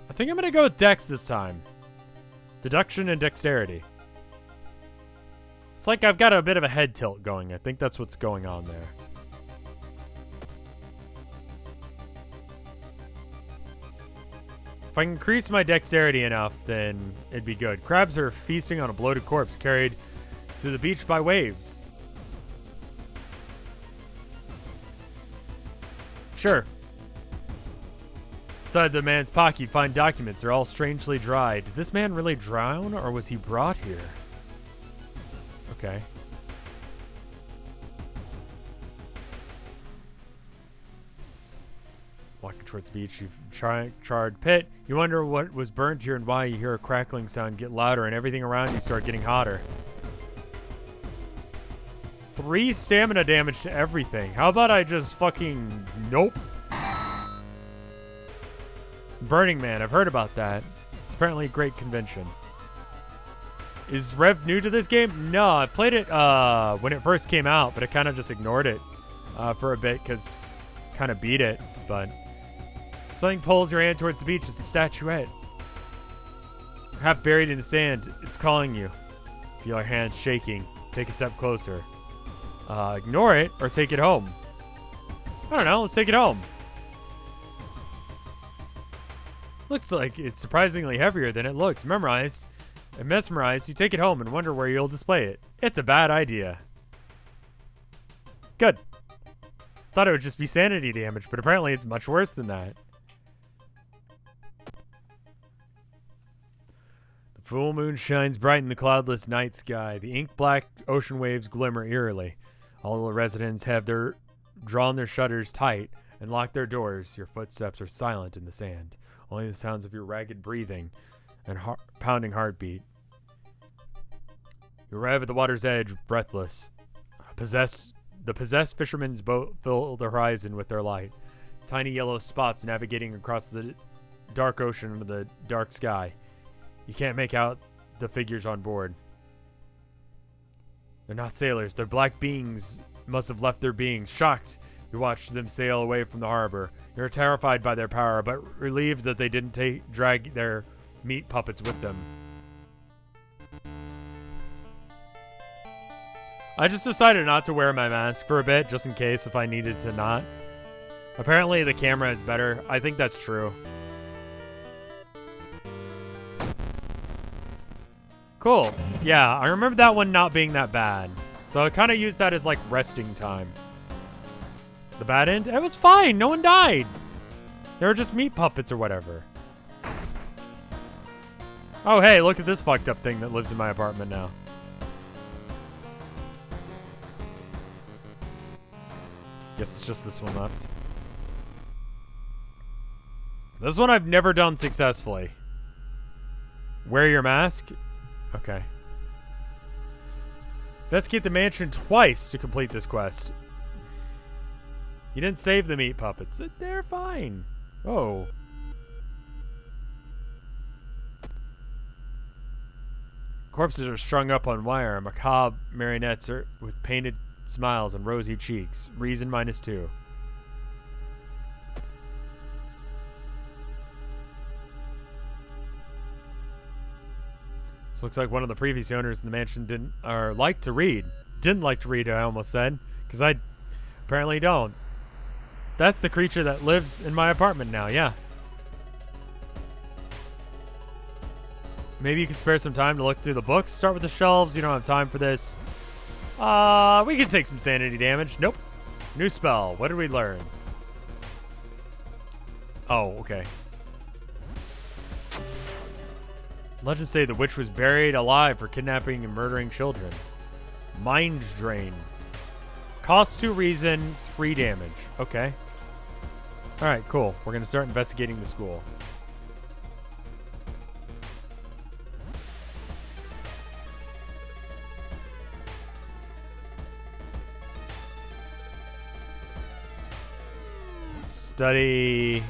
I think I'm going to go with Dex this time. Deduction and dexterity. It's like I've got a bit of a head tilt going. I think that's what's going on there. If I can increase my dexterity enough, then it'd be good. Crabs are feasting on a bloated corpse carried to the beach by waves. Sure. Inside the man's pocket, you find documents. They're all strangely dry. Did this man really drown, or was he brought here? Okay. Walking towards the beach, you've charred pit. You wonder what was burnt here and why you hear a crackling sound get louder and everything around you start getting hotter. 3 stamina damage to everything. How about I just fucking... Nope. Burning Man, I've heard about that. It's apparently a great convention. Is Rev new to this game? No, I played it when it first came out, but I kind of just ignored it for a bit because kind of beat it. But something pulls your hand towards the beach. It's a statuette. Half buried in the sand. It's calling you. Feel your hands shaking. Take a step closer. Ignore it or take it home. I don't know. Let's take it home. Looks like it's surprisingly heavier than it looks. Memorize and mesmerize. You take it home and wonder where you'll display it. It's a bad idea. Good. Thought it would just be sanity damage, but apparently it's much worse than that. The full moon shines bright in the cloudless night sky. The ink-black ocean waves glimmer eerily. All the residents have drawn their shutters tight and locked their doors. Your footsteps are silent in the sand. Only the sounds of your ragged breathing and pounding heartbeat. You arrive at the water's edge, breathless. The possessed fisherman's boat fill the horizon with their light. Tiny yellow spots navigating across the dark ocean under the dark sky. You can't make out the figures on board. They're not sailors. They're black beings. Must have left their beings. Shocked, you watch them sail away from the harbor. You're terrified by their power, but relieved that they didn't drag their meat puppets with them. I just decided not to wear my mask for a bit, just in case if I needed to not. Apparently the camera is better. I think that's true. Cool. Yeah, I remember that one not being that bad. So I kind of used that as like resting time. The bad end? It was fine. No one died. They were just meat puppets or whatever. Oh, hey, look at this fucked up thing that lives in my apartment now. Guess it's just this one left. This one I've never done successfully. Wear your mask? Okay. Investigate the mansion twice to complete this quest. You didn't save the meat puppets. They're fine. Oh. Corpses are strung up on wire. Macabre marionettes are with painted smiles and rosy cheeks. Reason -2. This looks like one of the previous owners in the mansion didn't like to read. Didn't like to read, I almost said. Because I apparently don't. That's the creature that lives in my apartment now, yeah. Maybe you can spare some time to look through the books. Start with the shelves. You don't have time for this. We can take some sanity damage. Nope. New spell. What did we learn? Oh, okay. Legends say the witch was buried alive for kidnapping and murdering children. Mind Drain. Cost 2 reason, 3 damage. Okay. Alright, cool. We're going to start investigating the school. Study.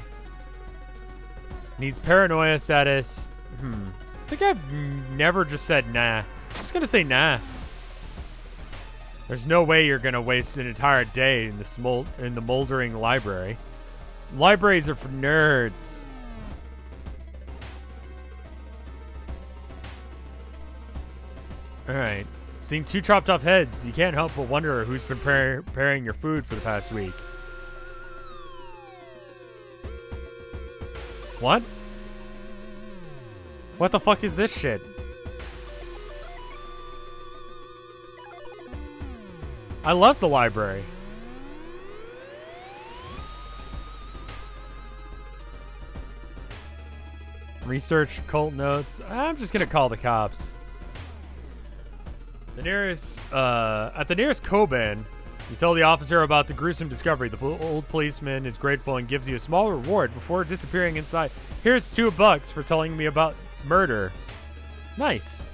Needs paranoia status. I think I've never just said nah. I'm just going to say nah. There's no way you're going to waste an entire day in the moldering library. Libraries are for nerds. Alright. Seeing 2 chopped off heads, you can't help but wonder who's been preparing your food for the past week. What? What the fuck is this shit? I love the library. Research cult notes. I'm just gonna call the cops. The nearest, at the nearest Koban, you tell the officer about the gruesome discovery. The old policeman is grateful and gives you a small reward before disappearing inside. Here's $2 for telling me about murder. Nice.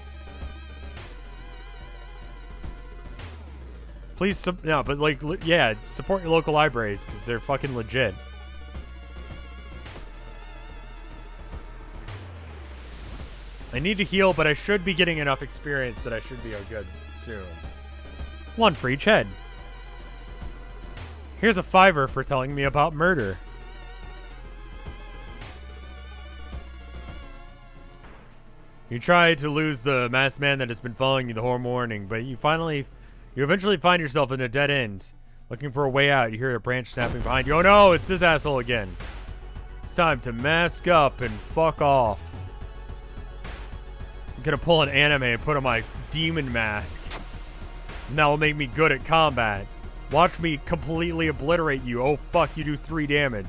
Please, no, but like, yeah, support your local libraries because they're fucking legit. I need to heal, but I should be getting enough experience that I should be good soon. 1 for each head. Here's a $5 for telling me about murder. You try to lose the masked man that has been following you the whole morning, but you eventually find yourself in a dead end. Looking for a way out, you hear a branch snapping behind you. Oh no, it's this asshole again. It's time to mask up and fuck off. I'm gonna pull an anime and put on my demon mask. And that will make me good at combat. Watch me completely obliterate you. Oh fuck, you do 3 damage.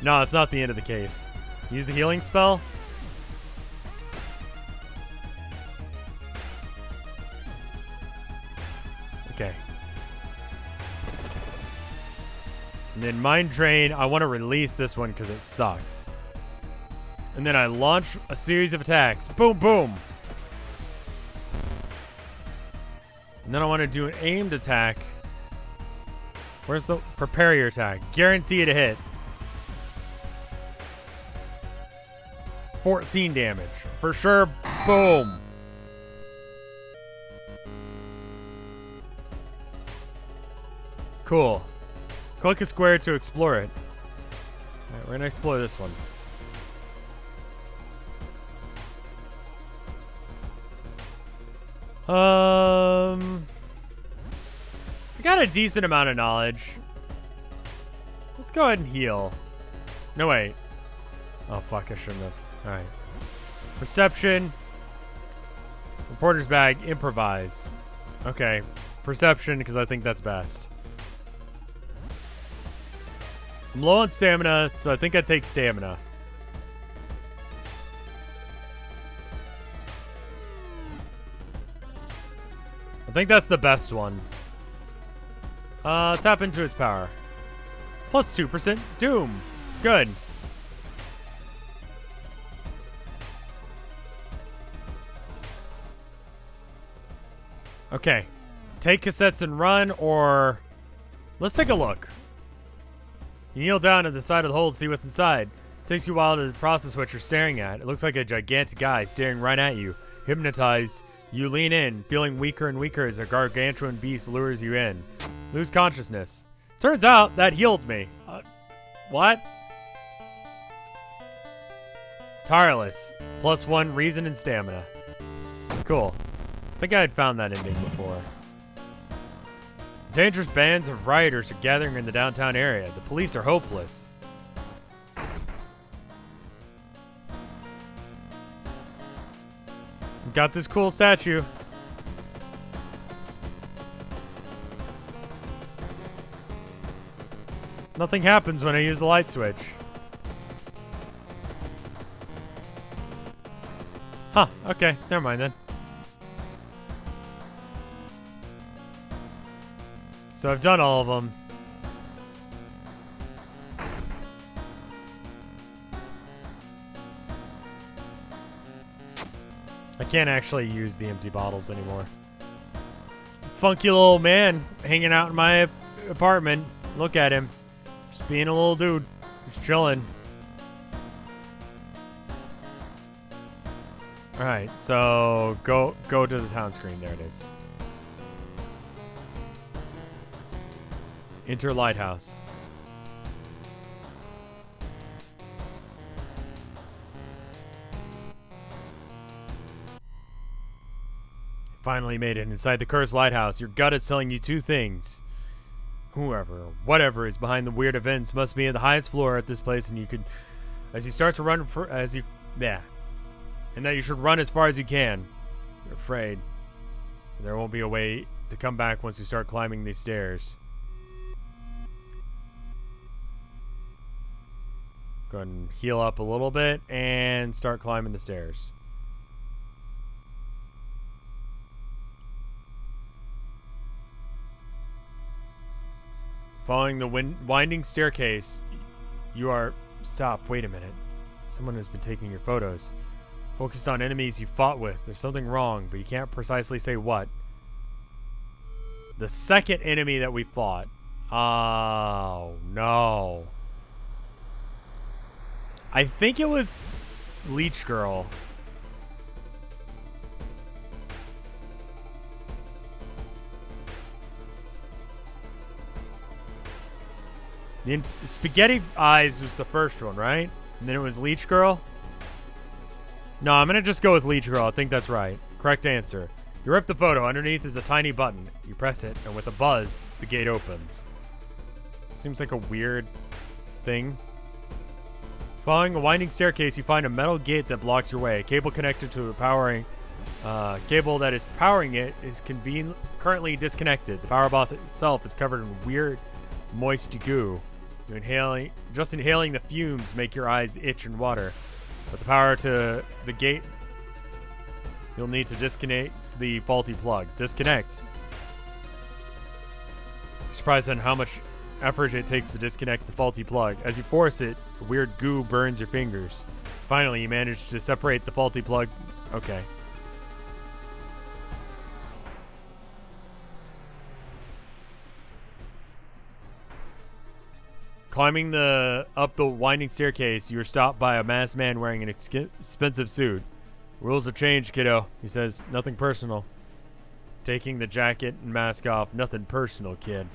No, it's not the end of the case. Use the healing spell. Okay. And then Mind Drain, I want to release this one because it sucks. And then I launch a series of attacks. Boom, boom. And then I want to do an aimed attack. Where's the... Prepare your attack. Guarantee to hit. 14 damage. For sure. Boom. Cool. Click a square to explore it. Alright, we're gonna explore this one. I got a decent amount of knowledge. Let's go ahead and heal. No, wait. Oh, fuck, I shouldn't have. Alright. Perception. Reporter's bag. Improvise. Okay. Perception, because I think that's best. I'm low on stamina, so I think I take stamina. I think that's the best one. Tap into its power. Plus 2% Doom. Good. Okay. Take cassettes and run, or... Let's take a look. You kneel down at the side of the hole to see what's inside. It takes you a while to process what you're staring at. It looks like a gigantic guy staring right at you. Hypnotized, you lean in, feeling weaker and weaker as a gargantuan beast lures you in. Lose consciousness. Turns out that healed me. What? Tireless. Plus 1 reason and stamina. Cool. I think I had found that ending before. Dangerous bands of rioters are gathering in the downtown area. The police are hopeless. Got this cool statue. Nothing happens when I use the light switch. Huh, okay, never mind then. So I've done all of them. I can't actually use the empty bottles anymore. Funky little man hanging out in my apartment. Look at him. Just being a little dude. Just chilling. Alright, so go to the town screen. There it is. Enter lighthouse. Finally made it inside the cursed lighthouse. Your gut is telling you 2 things. Whoever, or whatever is behind the weird events must be at the highest floor at this place, and you could, as you start to run and that you should run as far as you can. You're afraid there won't be a way to come back once you start climbing these stairs. Go ahead and heal up a little bit and start climbing the stairs. Following the winding staircase, you are... Stop, wait a minute. Someone has been taking your photos. Focused on enemies you fought with. There's something wrong, but you can't precisely say what. The second enemy that we fought. Oh, no. I think it was Leech Girl. The Spaghetti Eyes was the first one, right? And then it was Leech Girl? No, I'm going to just go with Leech Girl. I think that's right. Correct answer. You rip the photo. Underneath is a tiny button. You press it, and with a buzz, the gate opens. Seems like a weird thing. Following a winding staircase, you find a metal gate that blocks your way. A cable connected to a powering cable that is powering it is currently disconnected. The power box itself is covered in weird, moist goo. Just inhaling the fumes make your eyes itch and water. With the power to the gate, you'll need to disconnect the faulty plug. Disconnect. You're surprised on how much effort it takes to disconnect the faulty plug. As you force it, the weird goo burns your fingers. Finally, you manage to separate the faulty plug. Okay. Climbing up the winding staircase, you are stopped by a masked man wearing an expensive suit. Rules have changed, kiddo. He says, nothing personal. Taking the jacket and mask off, nothing personal, kid.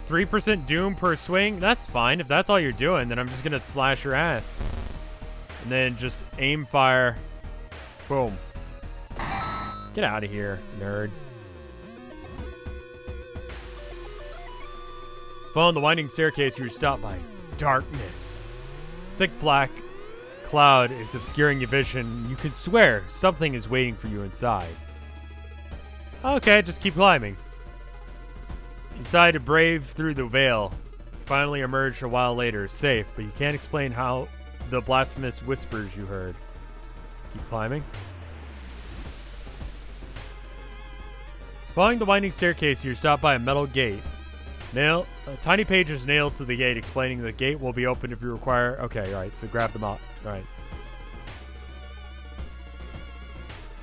%3 doom per swing? That's fine. If that's all you're doing, then I'm just gonna slash your ass. And then just aim fire. Boom. Get out of here, nerd. Following the winding staircase, you're stopped by darkness. Thick black cloud is obscuring your vision. You can swear something is waiting for you inside. Okay, just keep climbing. You decide to brave through the veil. Finally emerge a while later, safe, but you can't explain how the blasphemous whispers you heard. Keep climbing. Following the winding staircase, you're stopped by a metal gate. A tiny page is nailed to the gate explaining the gate will be opened if you require... Okay, alright, so grab them up. Alright.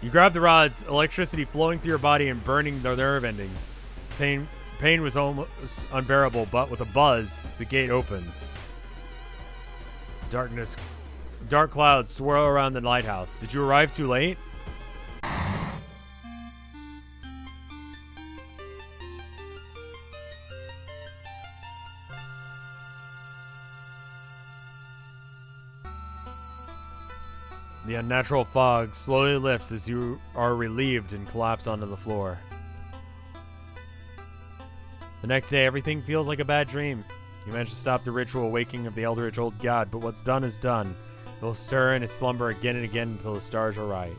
You grab the rods, electricity flowing through your body and burning the nerve endings. Pain was almost unbearable, but with a buzz, the gate opens. Dark clouds swirl around the lighthouse. Did you arrive too late? The unnatural fog slowly lifts as you are relieved and collapse onto the floor. The next day, everything feels like a bad dream. You manage to stop the ritual waking of the eldritch old god, but what's done is done. You'll stir in his slumber again and again until the stars are right.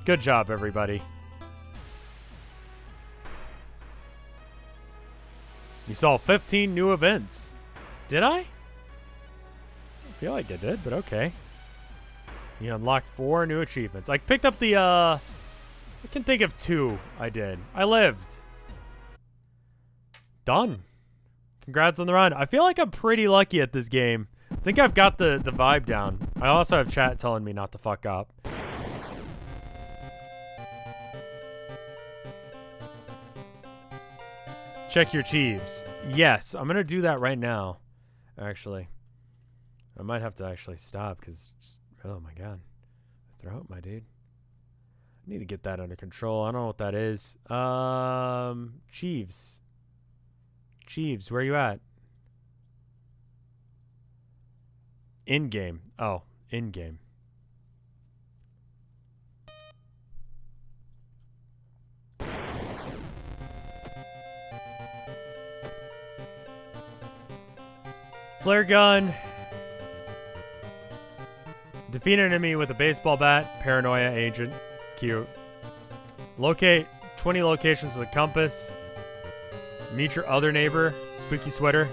Good job, everybody. You saw 15 new events. Did I? I feel like I did, but okay. You unlocked 4 new achievements. I picked up the, I can think of 2 I did. I lived. Done. Congrats on the run. I feel like I'm pretty lucky at this game. I think I've got the vibe down. I also have chat telling me not to fuck up. Check your Chiefs. Yes, I'm going to do that right now. Actually. I might have to actually stop because... Oh my god. Throat, my dude. I need to get that under control. I don't know what that is. Chiefs. Chiefs, where you at? In-game. Oh, in-game. Flare gun. Defeat an enemy with a baseball bat. Paranoia agent. Cute. Locate 20 locations with a compass. Meet your other neighbor. Spooky sweater.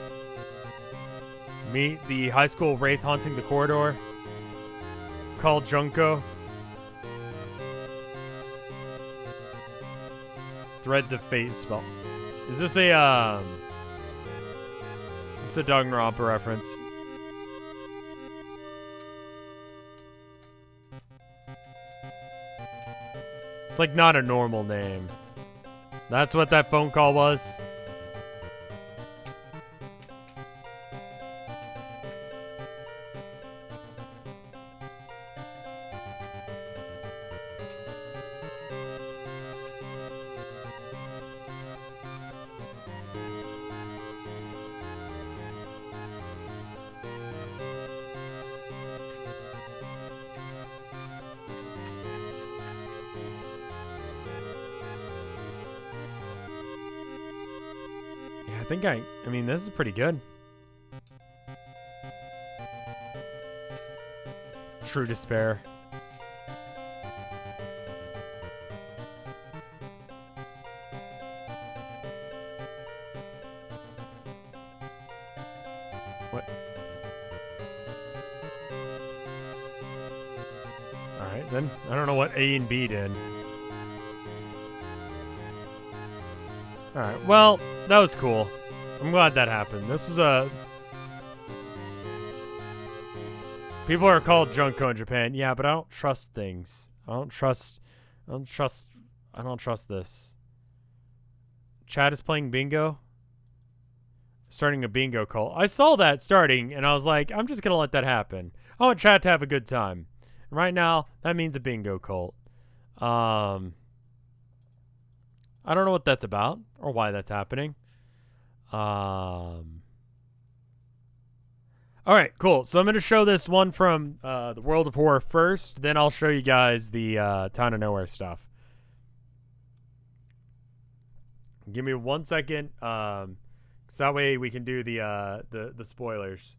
Meet the high school wraith haunting the corridor. Call Junko. Threads of Fate spell. Is this a Danganronpa reference? It's like not a normal name. That's what that phone call was. I mean, this is pretty good. True despair. What? Alright, then. I don't know what A and B did. Alright, well, that was cool. I'm glad that happened. This is a... People are called Junko in Japan. Yeah, but I don't trust things. I don't trust this. Chad is playing bingo. Starting a bingo cult. I saw that starting, and I was like, I'm just gonna let that happen. I want Chad to have a good time. And right now, that means a bingo cult. I don't know what that's about or why that's happening. All right, cool. So I'm going to show this one from the World of Horror first. Then I'll show you guys the Town of Nowhere stuff. Give me 1 second. So that way we can do the spoilers.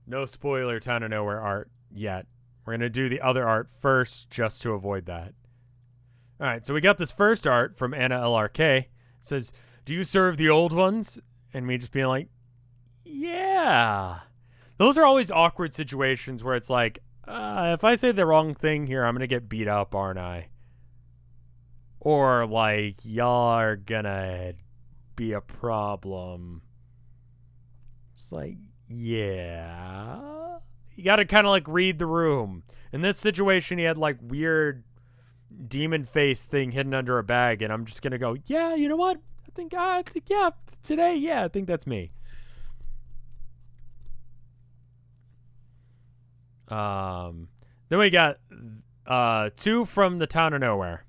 No spoiler Town of Nowhere art yet. We're going to do the other art first just to avoid that. All right, so we got this first art from Anna LRK. It says, "Do you serve the old ones?" And me just being like, yeah. Those are always awkward situations where it's like, if I say the wrong thing here, I'm going to get beat up, aren't I? Or like, y'all are going to be a problem. It's like, yeah. You got to kind of like read the room. In this situation, he had like weird demon face thing hidden under a bag, and I'm just going to go, yeah, you know what? I think, yeah, today, yeah, I think that's me. Then we got 2 from the Town of Nowhere.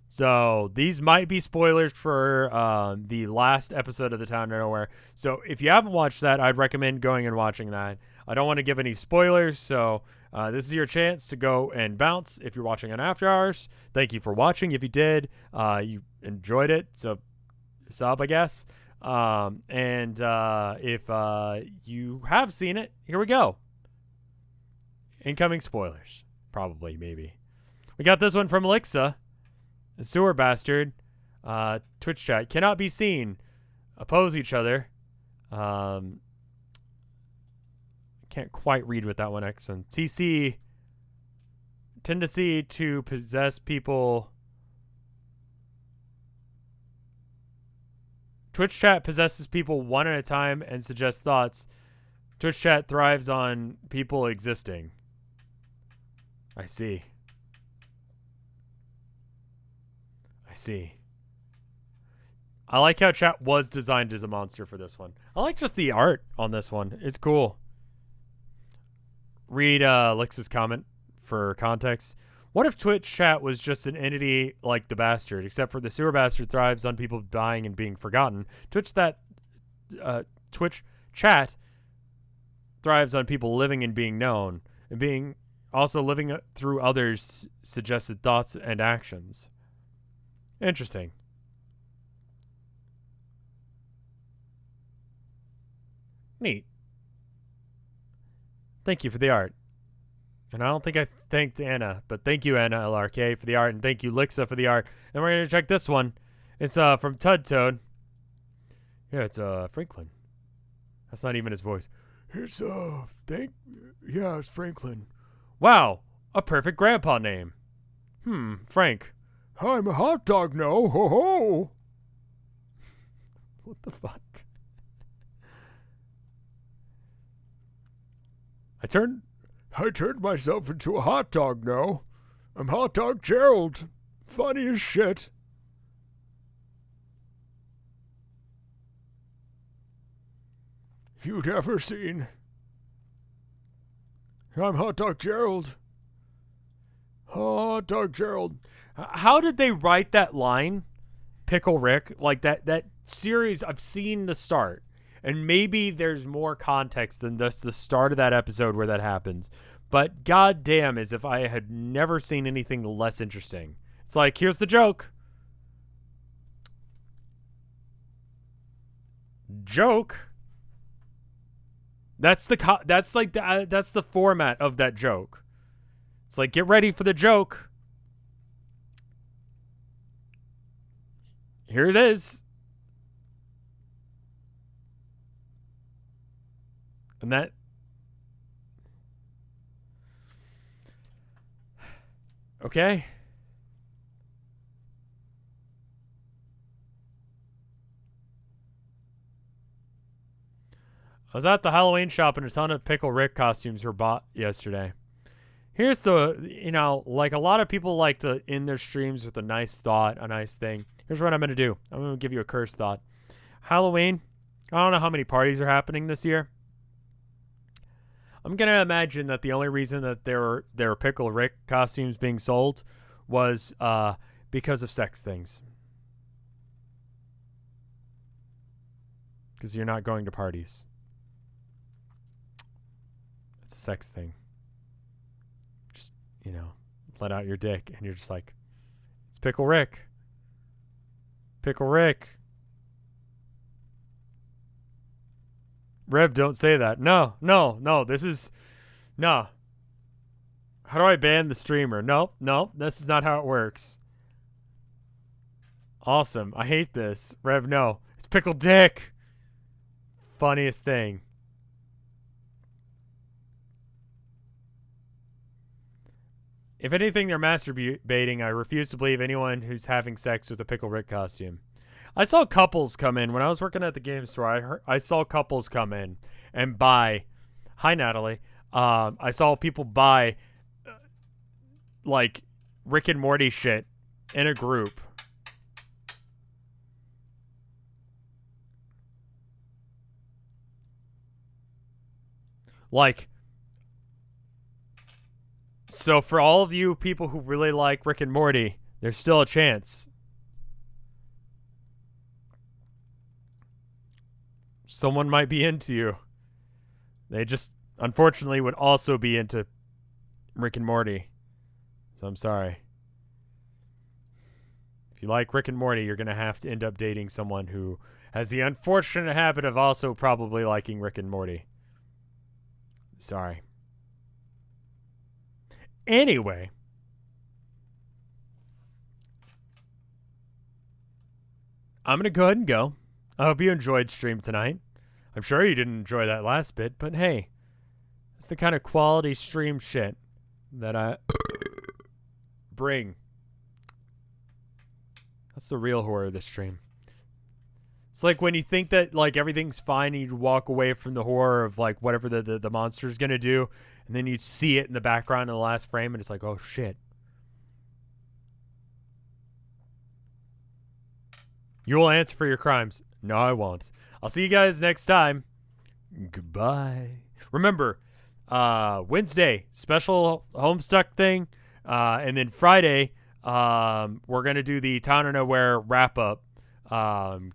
So these might be spoilers for the last episode of the Town of Nowhere. So if you haven't watched that, I'd recommend going and watching that. I don't want to give any spoilers, so this is your chance to go and bounce if you're watching on After Hours. Thank you for watching. If you did, you enjoyed it, so sub, I guess. And if you have seen it, here we go. Incoming spoilers. Probably, maybe. We got this one from Alexa. The sewer bastard. Twitch chat. Cannot be seen. Oppose each other. Can't quite read with that one accent. TC. Tendency to possess people. Twitch chat possesses people one at a time and suggests thoughts. Twitch chat thrives on people existing. I see. I like how chat was designed as a monster for this one. I like just the art on this one. It's cool. Read Lix's comment for context. What if Twitch chat was just an entity like the bastard, except for the sewer bastard thrives on people dying and being forgotten? Twitch chat thrives on people living and being known, and being also living through others' suggested thoughts and actions. Interesting. Neat. Thank you for the art. And I don't think I thanked Anna, but thank you, Anna LRK, for the art, and thank you, Lixa, for the art. And we're going to check this one. It's from Tud Toad. Yeah, it's Franklin. That's not even his voice. It's it's Franklin. Wow, a perfect grandpa name. Frank. I'm a hot dog now, ho ho. What the fuck? I turned myself into a hot dog now. I'm Hot Dog Gerald. Funny as shit. You'd ever seen. I'm Hot Dog Gerald. Hot Dog Gerald. How did they write that line? Pickle Rick, like that series, I've seen the start. And maybe there's more context than just the start of that episode where that happens. But goddamn, as if I had never seen anything less interesting. It's like, here's the joke. Joke. That's the format of that joke. It's like, get ready for the joke. Here it is. And that. Okay. I was at the Halloween shop and a ton of Pickle Rick costumes were bought yesterday. Here's the, like a lot of people like to end their streams with a nice thought, a nice thing. Here's what I'm going to do. I'm going to give you a cursed thought. Halloween, I don't know how many parties are happening this year. I'm going to imagine that the only reason that there were Pickle Rick costumes being sold was because of sex things. Because you're not going to parties. It's a sex thing. Just, let out your dick and you're just like, it's Pickle Rick. Pickle Rick. Rev, don't say that. No. This is... No. How do I ban the streamer? No. This is not how it works. Awesome. I hate this. Rev, no. It's Pickle Dick. Funniest thing. If anything, they're masturbating. I refuse to believe anyone who's having sex with a Pickle Rick costume. I saw couples come in. When I was working at the game store, I saw couples come in and buy. Hi, Natalie. I saw people buy, like, Rick and Morty shit in a group. Like, so for all of you people who really like Rick and Morty, there's still a chance. Someone might be into you. They just, unfortunately, would also be into Rick and Morty. So I'm sorry. If you like Rick and Morty, you're going to have to end up dating someone who has the unfortunate habit of also probably liking Rick and Morty. Sorry. Anyway. I'm going to go ahead and go. I hope you enjoyed stream tonight. I'm sure you didn't enjoy that last bit, but hey, that's the kind of quality stream shit that I bring. That's the real horror of this stream. It's like when you think that like everything's fine and you walk away from the horror of like whatever the monster's gonna do, and then you see it in the background in the last frame and it's like, oh shit. You will answer for your crimes. No, I won't. I'll see you guys next time. Goodbye. Remember, Wednesday, special Homestuck thing. And then Friday, we're going to do the Town of Nowhere wrap-up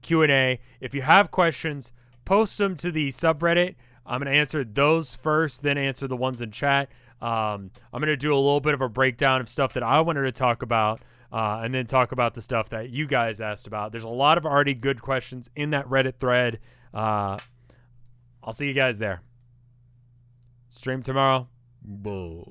Q&A. If you have questions, post them to the subreddit. I'm going to answer those first, then answer the ones in chat. I'm going to do a little bit of a breakdown of stuff that I wanted to talk about. And then talk about the stuff that you guys asked about. There's a lot of already good questions in that Reddit thread. I'll see you guys there. Stream tomorrow. Boo.